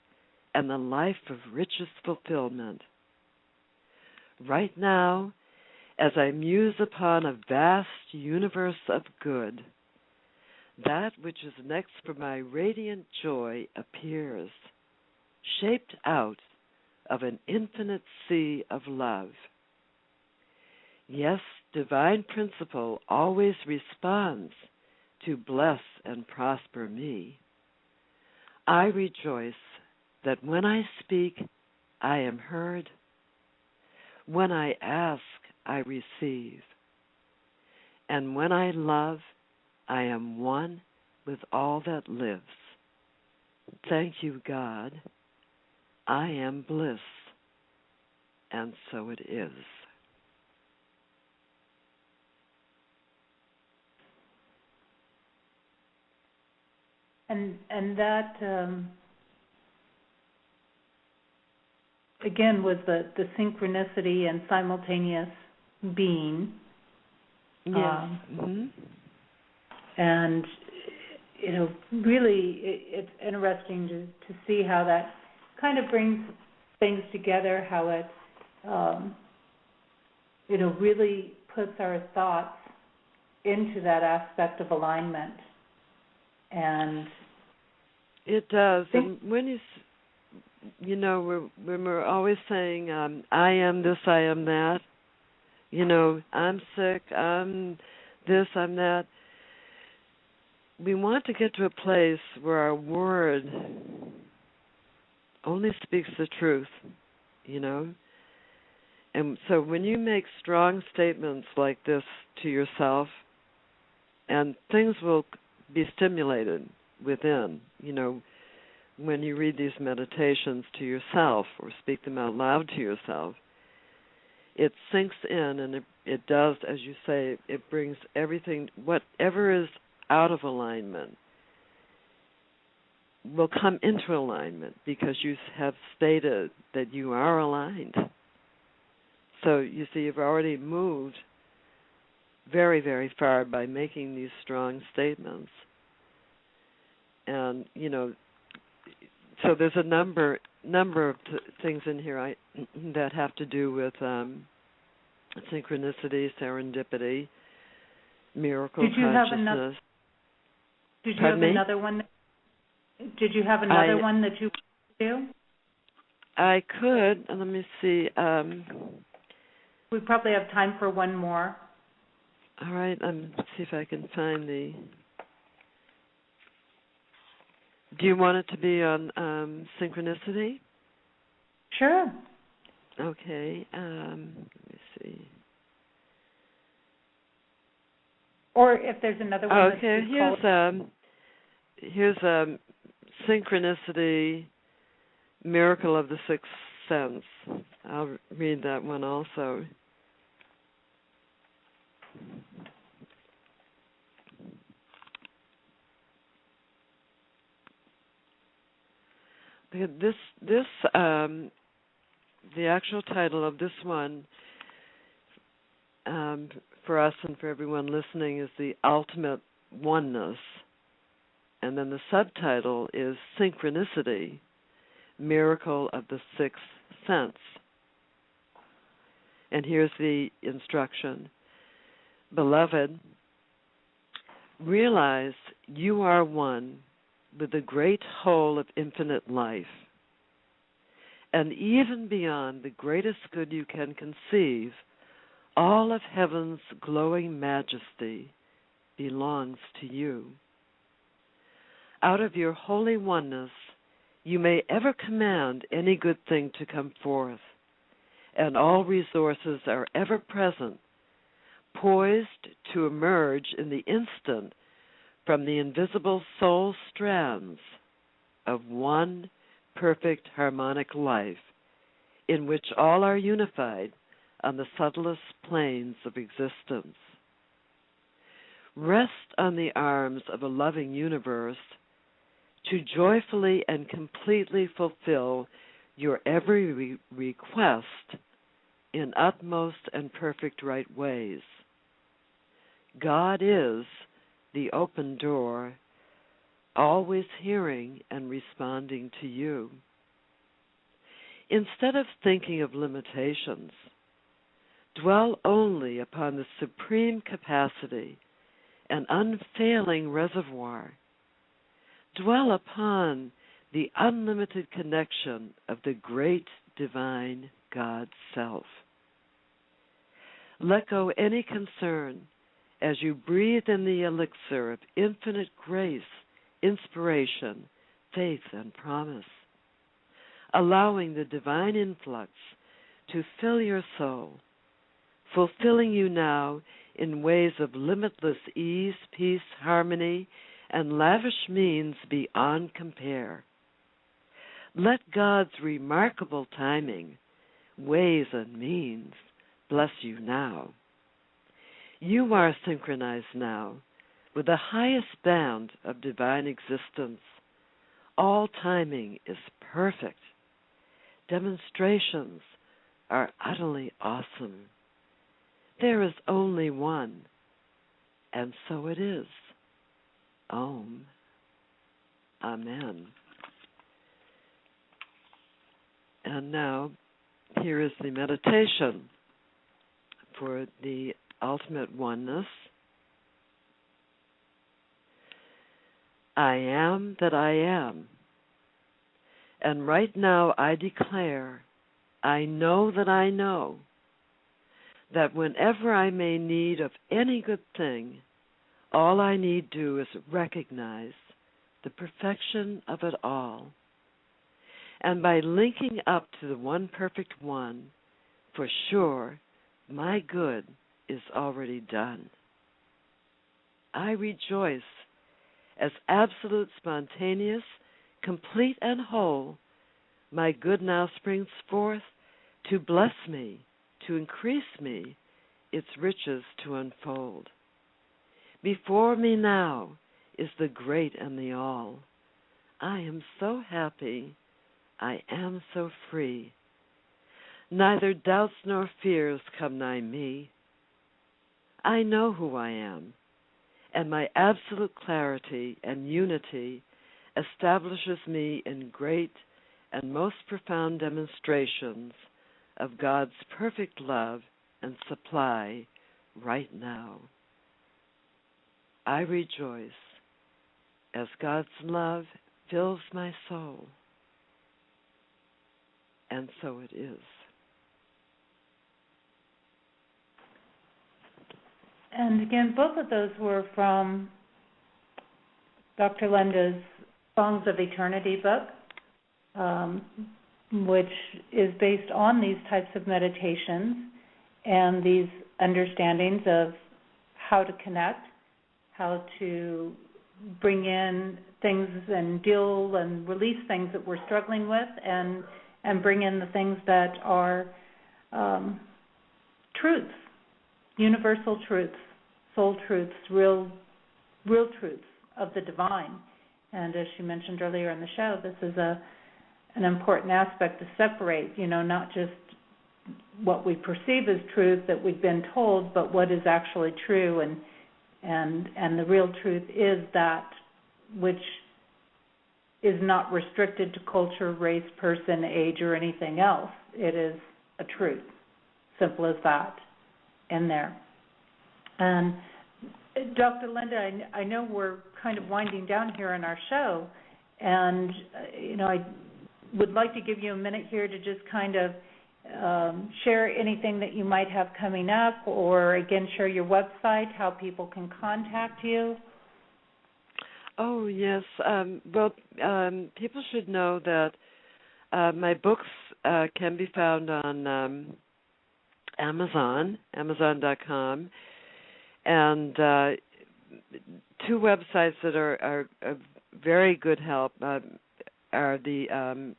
S4: and the life of richest fulfillment. Right now, as I muse upon a vast universe of good, that which is next for my radiant joy appears, shaped out of an infinite sea of love. Yes, divine principle always responds to bless and prosper me. I rejoice that when I speak, I am heard. When I ask, I receive. And when I love, I am one with all that lives. Thank you, God. I am bliss, and so it is.
S3: And that again was the synchronicity and simultaneous being.
S4: Yes.
S3: And really, it's interesting to see how that kind of brings things together. How it really puts our thoughts into that aspect of alignment. And
S4: it does. And when when we're always saying, I am this, I am that, I'm sick, I'm this, I'm that, we want to get to a place where our word only speaks the truth, And so when you make strong statements like this to yourself, and things will be stimulated within, when you read these meditations to yourself or speak them out loud to yourself, it sinks in, and it does, as you say, it brings everything, whatever is out of alignment will come into alignment because you have stated that you are aligned. So you see, you've already moved very, very far by making these strong statements. And, so there's a number of things in here that have to do with synchronicity, serendipity, miracle consciousness.
S3: Did you have another one? Did you have another one that you do?
S4: I could. Let me see.
S3: We probably have time for one more.
S4: All right. Let's see if I can find the... Do you want it to be on synchronicity?
S3: Sure.
S4: Okay. Let me see.
S3: Or if there's another one.
S4: Okay. Here's synchronicity, miracle of the sixth sense. I'll read that one also. The actual title of this one, for us and for everyone listening, is The Ultimate Oneness. And then the subtitle is Synchronicity, Miracle of the Sixth Sense. And here's the instruction. Beloved, realize you are one with the great whole of infinite life. And even beyond the greatest good you can conceive, all of heaven's glowing majesty belongs to you. Out of your holy oneness, you may ever command any good thing to come forth, and all resources are ever present, poised to emerge in the instant from the invisible soul strands of one perfect harmonic life in which all are unified on the subtlest planes of existence. Rest on the arms of a loving universe to joyfully and completely fulfill your every request in utmost and perfect right ways. God is the open door, always hearing and responding to you. Instead of thinking of limitations, dwell only upon the supreme capacity and unfailing reservoir. Dwell upon the unlimited connection of the great divine God Self. Let go any concern as you breathe in the elixir of infinite grace, inspiration, faith, and promise, allowing the divine influx to fill your soul, fulfilling you now in ways of limitless ease, peace, harmony, and lavish means beyond compare. Let God's remarkable timing, ways, and means bless you now. You are synchronized now with the highest band of divine existence. All timing is perfect. Demonstrations are utterly awesome. There is only one, and so it is. Om. Amen. And now, here is the meditation for the ultimate oneness. I am that I am. And right now I declare, I know that whenever I may need of any good thing, all I need do is recognize the perfection of it all. And by linking up to the one perfect one, for sure, my good is already done. I rejoice as absolute, spontaneous, complete, and whole. My good now springs forth to bless me, to increase me, its riches to unfold. Before me now is the great and the all. I am so happy, I am so free. Neither doubts nor fears come nigh me. I know who I am, and my absolute clarity and unity establishes me in great and most profound demonstrations of God's perfect love and supply right now. I rejoice as God's love fills my soul, and so it is.
S3: And again, both of those were from Dr. Linda's Songs of Eternity book, which is based on these types of meditations and these understandings of how to connect, how to bring in things and deal and release things that we're struggling with, and bring in the things that are truths, universal truths, soul truths, real truths of the divine. And as she mentioned earlier in the show, this is an important aspect to separate, not just what we perceive as truth that we've been told, but what is actually true, and the real truth is that which is not restricted to culture, race, person, age, or anything else. It is a truth, simple as that, in there. And Dr. Linda, I know we're kind of winding down here in our show, and I would like to give you a minute here to just kind of share anything that you might have coming up, or again, share your website, how people can contact you.
S4: Oh, yes. People should know that my books can be found on Amazon.com, and two websites that are a very good help are the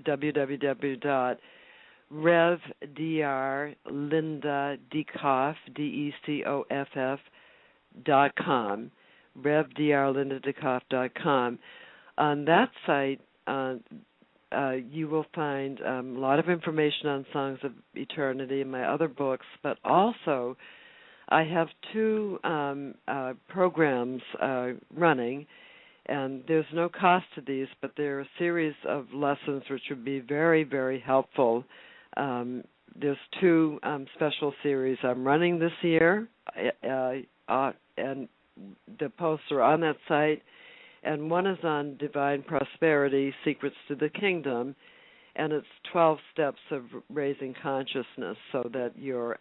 S4: www.revdrlindadecoff.com, revdrlindadecoff.com. On that site, you will find a lot of information on Songs of Eternity and my other books, but also I have two programs running, and there's no cost to these, but they're a series of lessons which would be very, very helpful. There's two special series I'm running this year, and the posts are on that site. And one is on Divine Prosperity, Secrets to the Kingdom, and it's 12 steps of raising consciousness so that you're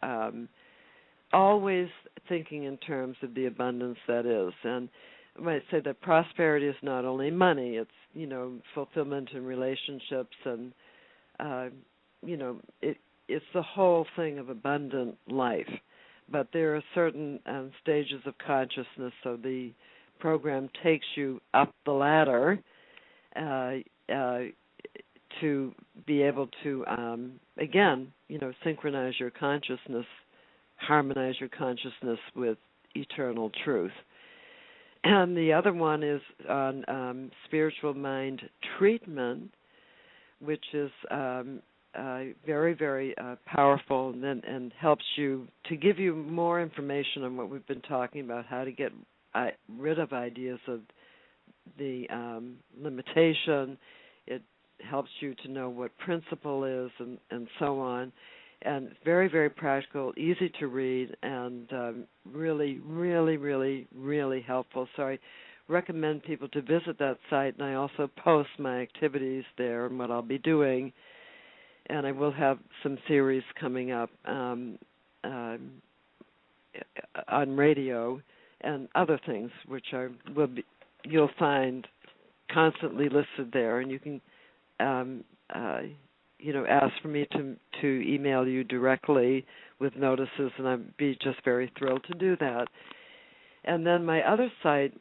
S4: always thinking in terms of the abundance that is. And I might say that prosperity is not only money, it's, fulfillment in relationships, and, it's the whole thing of abundant life. But there are certain stages of consciousness, so the program takes you up the ladder to be able to, again, synchronize your consciousness, harmonize your consciousness with eternal truth. And the other one is on spiritual mind treatment, which is very, very powerful, and helps you to give you more information on what we've been talking about, how to get rid of ideas of the limitation. It helps you to know what principle is, and so on. And it's very, very practical, easy to read, and really, really, really, really helpful. So I recommend people to visit that site, and I also post my activities there and what I'll be doing. And I will have some series coming up on radio and other things, which you'll find constantly listed there, and you can ask for me to email you directly with notices, and I'd be just very thrilled to do that. And then my other site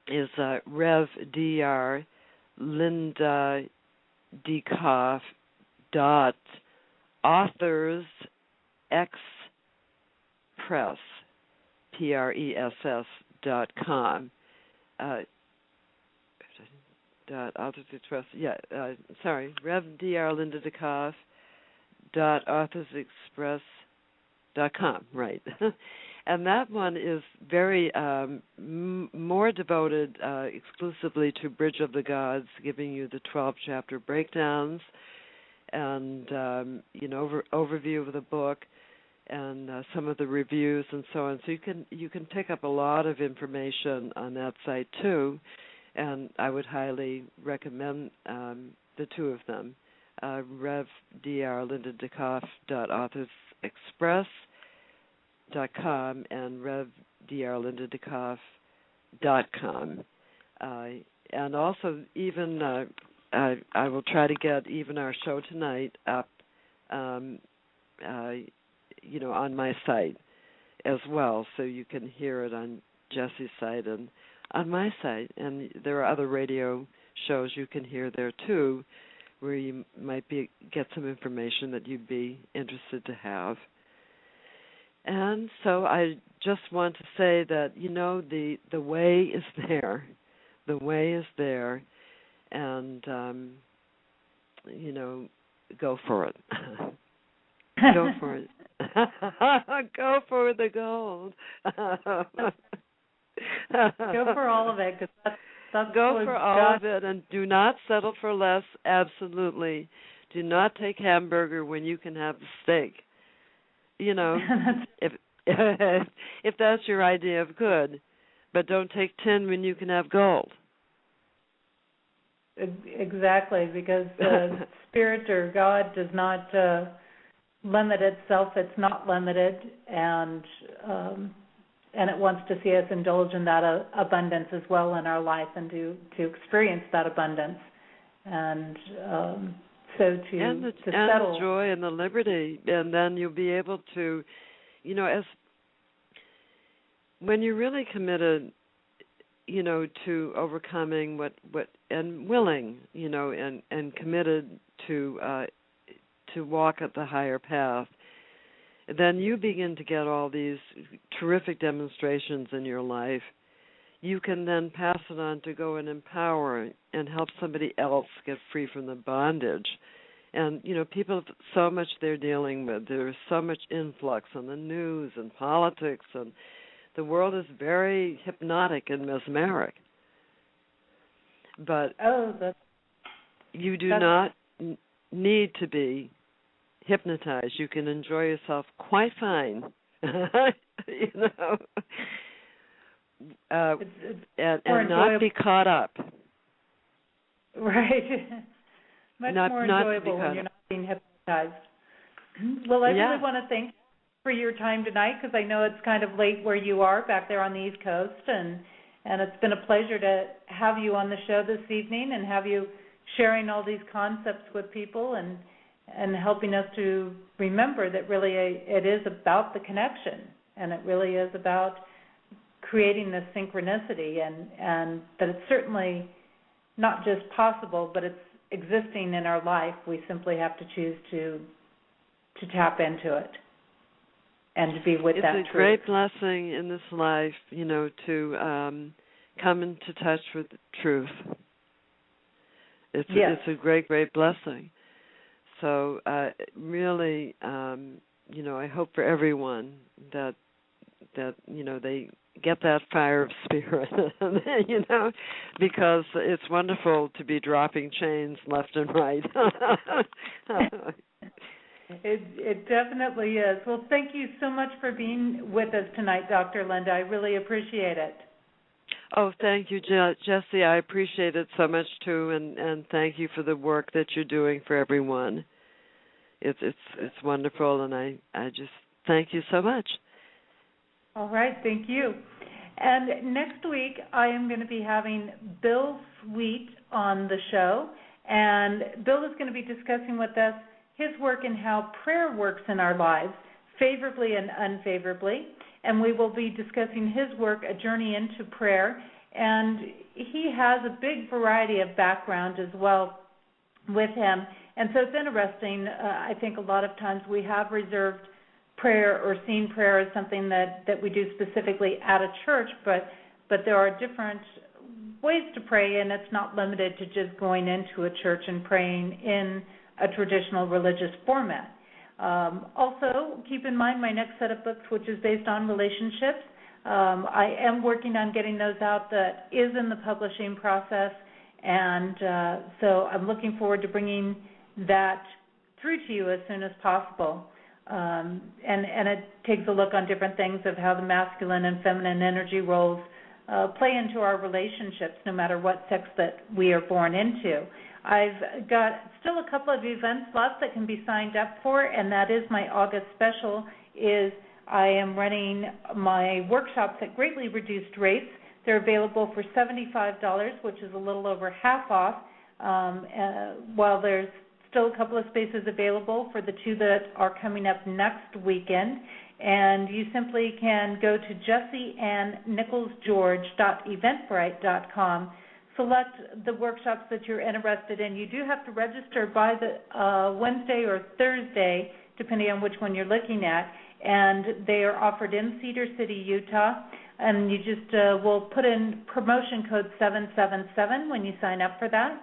S4: is revdrlindadecoff.authors.com. revdrlindadecoff.authorexpress.com, right. And that one is very more devoted exclusively to Bridge of the Gods, giving you the 12-chapter breakdowns and overview of the book, and some of the reviews and so on. So you can pick up a lot of information on that site too, and I would highly recommend the two of them, revdrlindadecoff.authorexpress.com and revdrlindadecoff.com. And also even I will try to get even our show tonight up on my site as well, so you can hear it on Jesse's site and on my site. And there are other radio shows you can hear there too, where you might get some information that you'd be interested to have. And so I just want to say that the way is there. The way is there, and go for it. Go for it. Go for the gold.
S3: Go for all of it, because that's
S4: go
S3: what
S4: for all of it, and do not settle for less. Absolutely, do not take hamburger when you can have the steak. If if that's your idea of good, but don't take tin when you can have gold.
S3: Exactly, because spirit or God does not limit itself. It's not limited, and it wants to see us indulge in that abundance as well in our life, and to experience that abundance, and so to
S4: and the
S3: settle.
S4: joy and the liberty, and then you'll be able to, as when you're really committed, to overcoming what and willing, and committed to walk at the higher path, then you begin to get all these terrific demonstrations in your life. You can then pass it on to go and empower and help somebody else get free from the bondage. And, people have so much they're dealing with. There's so much influx on the news and politics, and the world is very hypnotic and mesmeric. But you do not need to be hypnotized. You can enjoy yourself quite fine, and not be caught up.
S3: Right. Much more enjoyable when you're not being hypnotized. Well, I really want to thank you for your time tonight, because I know it's kind of late where you are back there on the East Coast, and it's been a pleasure to have you on the show this evening and have you sharing all these concepts with people and helping us to remember that really it is about the connection, and it really is about creating this synchronicity, and that it's certainly not just possible, but it's existing in our life. We simply have to choose to tap into it and to be with that truth.
S4: It's a great blessing in this life, to come into touch with the truth. It's a great, great blessing. So really, I hope for everyone that they get that fire of spirit, because it's wonderful to be dropping chains left and right.
S3: It definitely is. Well, thank you so much for being with us tonight, Dr. Linda. I really appreciate it.
S4: Oh, thank you, Jessie. I appreciate it so much too, and thank you for the work that you're doing for everyone. It's wonderful, and I just thank you so much.
S3: All right, thank you. And next week, I am going to be having Bill Sweet on the show, and Bill is going to be discussing with us his work and how prayer works in our lives, favorably and unfavorably. And we will be discussing his work, A Journey into Prayer. And he has a big variety of background as well with him. And so it's interesting. I think a lot of times we have reserved prayer or seen prayer as something that we do specifically at a church, but there are different ways to pray, and it's not limited to just going into a church and praying in a traditional religious format. Also, keep in mind my next set of books, which is based on relationships. I am working on getting those out. That is in the publishing process, and so I'm looking forward to bringing that through to you as soon as possible. And it takes a look on different things of how the masculine and feminine energy roles play into our relationships, no matter what sex that we are born into. I've got still a couple of events left that can be signed up for, and that is my August special. I am running my workshops at greatly reduced rates. They're available for $75, which is a little over half off, while there's still a couple of spaces available for the two that are coming up next weekend. And you simply can go to jessieannnicholsgeorge.eventbrite.com, select the workshops that you're interested in. You do have to register by the Wednesday or Thursday, depending on which one you're looking at, and they are offered in Cedar City, Utah. And you just will put in promotion code 777 when you sign up for that.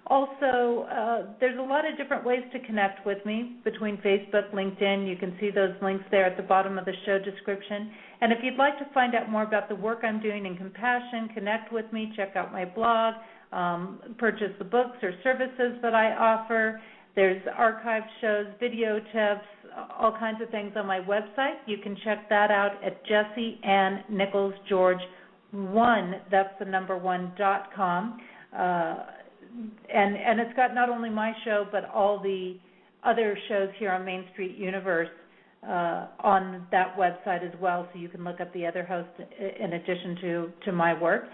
S3: Also, there's a lot of different ways to connect with me between Facebook, LinkedIn. You can see those links there at the bottom of the show description. And if you'd like to find out more about the work I'm doing in compassion, connect with me, check out my blog, purchase the books or services that I offer. There's archived shows, video tips, all kinds of things on my website. You can check that out at Jessie Ann Nichols George 1, that's the number 1.com. And it's got not only my show, but all the other shows here on Main Street Universe on that website as well, so you can look up the other hosts in addition to my work.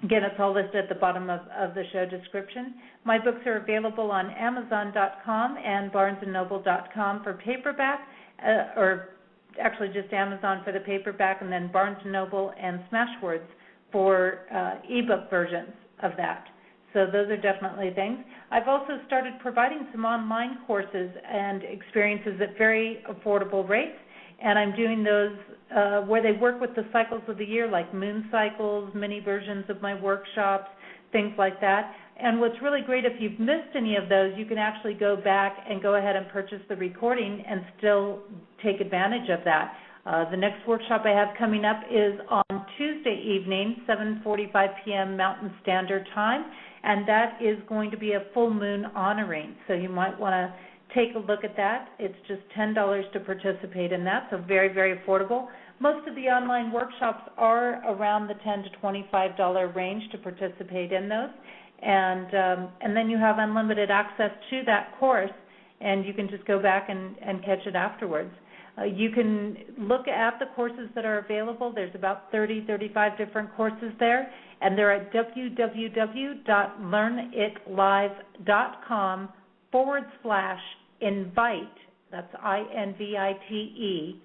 S3: Again, it's all listed at the bottom of the show description. My books are available on Amazon.com and BarnesandNoble.com for paperback, or actually just Amazon for the paperback, and then Barnes & Noble and Smashwords for ebook versions of that. So those are definitely things. I've also started providing some online courses and experiences at very affordable rates, and I'm doing those where they work with the cycles of the year, like moon cycles, mini versions of my workshops, things like that. And what's really great, if you've missed any of those, you can actually go back and go ahead and purchase the recording and still take advantage of that. The next workshop I have coming up is on Tuesday evening, 7:45 p.m. Mountain Standard Time, and that is going to be a full moon honoring. So you might want to take a look at that. It's just $10 to participate in that, so very, very affordable. Most of the online workshops are around the $10 to $25 range to participate in those, and then you have unlimited access to that course, and you can just go back and catch it afterwards. You can look at the courses that are available. There's about 35 different courses there, and they're at www.learnitlive.com/invite, that's INVITE,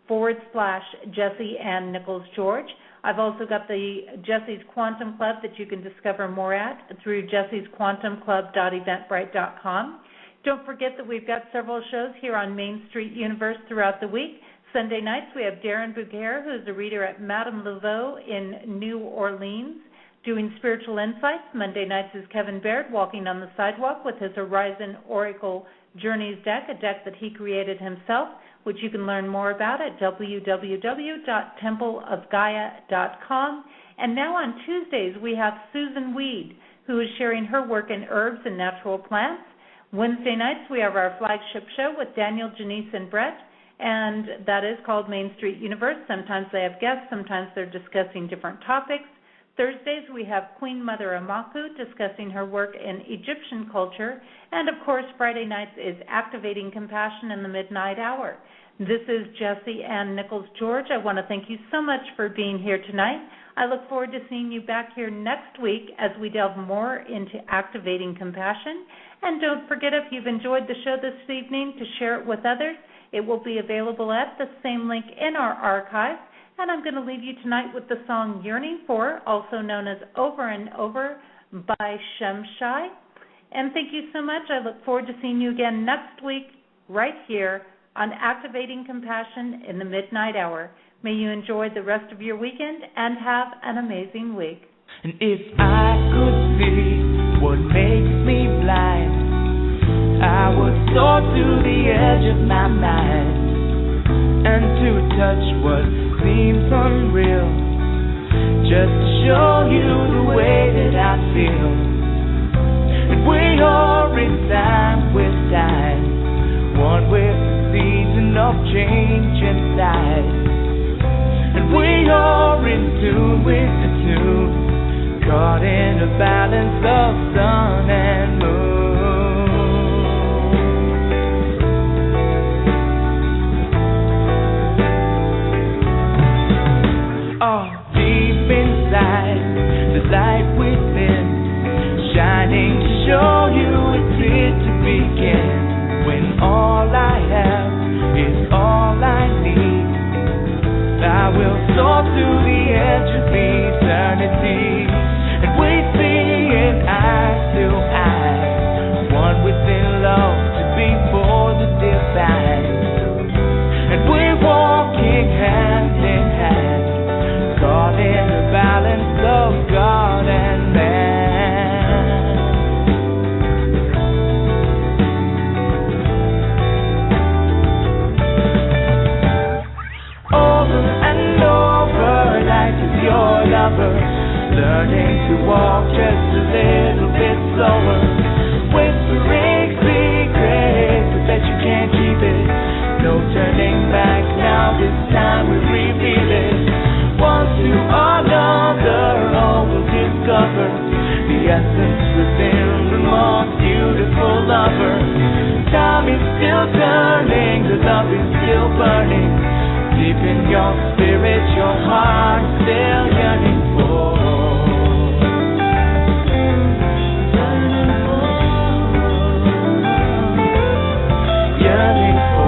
S3: /Jessie Ann Nichols George. I've also got the Jessie's Quantum Club that you can discover more at through jessiesquantumclub.eventbrite.com. Don't forget that we've got several shows here on Main Street Universe throughout the week. Sunday nights we have Darren Bouguer, who's a reader at Madame Laveau in New Orleans, doing spiritual insights. Monday nights is Kevin Baird walking on the sidewalk with his Horizon Oracle Journeys deck, a deck that he created himself, which you can learn more about at www.templeofgaia.com. And now on Tuesdays we have Susan Weed, who is sharing her work in herbs and natural plants. Wednesday nights we have our flagship show with Daniel, Janice, and Brett, and that is called Main Street Universe. Sometimes they have guests, sometimes they're discussing different topics. Thursdays we have Queen Mother Amaku discussing her work in Egyptian culture, and of course Friday nights is Activating Compassion in the Midnight Hour. This is Jessie Ann Nichols George. I want to thank you so much for being here tonight. I look forward to seeing you back here next week as we delve more into activating compassion. And don't forget, if you've enjoyed the show this evening, to share it with others. It will be available at the same link in our archive. And I'm going to leave you tonight with the song Yearning For, also known as Over and Over by Shemshai. And thank you so much. I look forward to seeing you again next week right here on Activating Compassion in the Midnight Hour. May you enjoy the rest of your weekend and have an amazing week.
S2: And if I could see what makes me blind, I would soar to the edge of my mind, and to touch what seems unreal, just to show you the way that I feel. And we are in time with time, one with the season of change inside. And we are in tune with the tune, caught in a balance of sun and moon. Oh, deep inside, the light within, shining to show you it's here to begin. When all I have is all I need, I will soar to the edge of eternity, and we see it eye to eye, one within love to be for the divine. And we're walking hand in hand, caught in the balance of God and man. your spirit, your heart is still yearning for. Yearning for.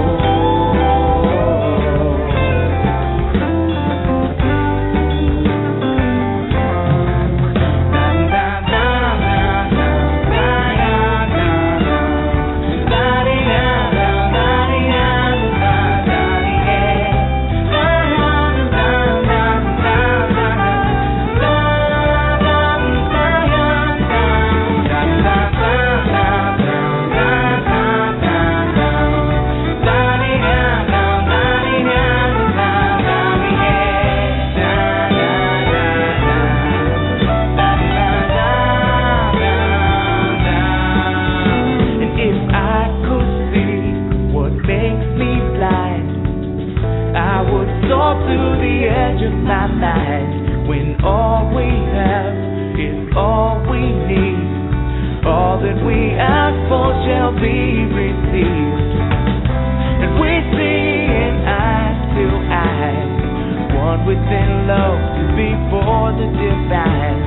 S2: Within love before the divine,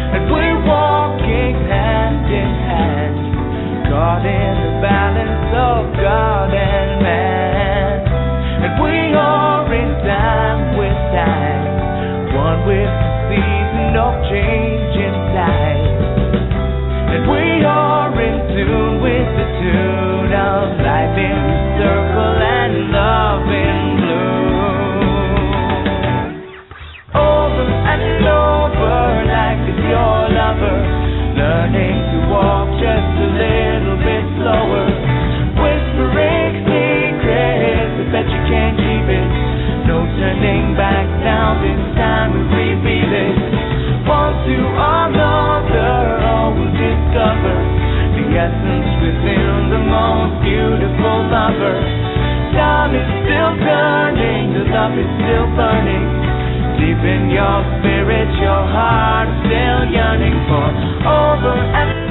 S2: and we're walking hand in hand, caught in the balance of God and man, and we are in time with time, one with the season of change inside, and we are in tune with the tune of life in the circle and love in bloom. Your lover, learning to walk just a little bit slower, whispering secrets, I bet you can't keep it. No turning back now, this time we reveal it. One to another, all will discover the essence within the most beautiful lover. Time is still turning, the love is still burning. Deep in your spirit, your heart is still yearning for over and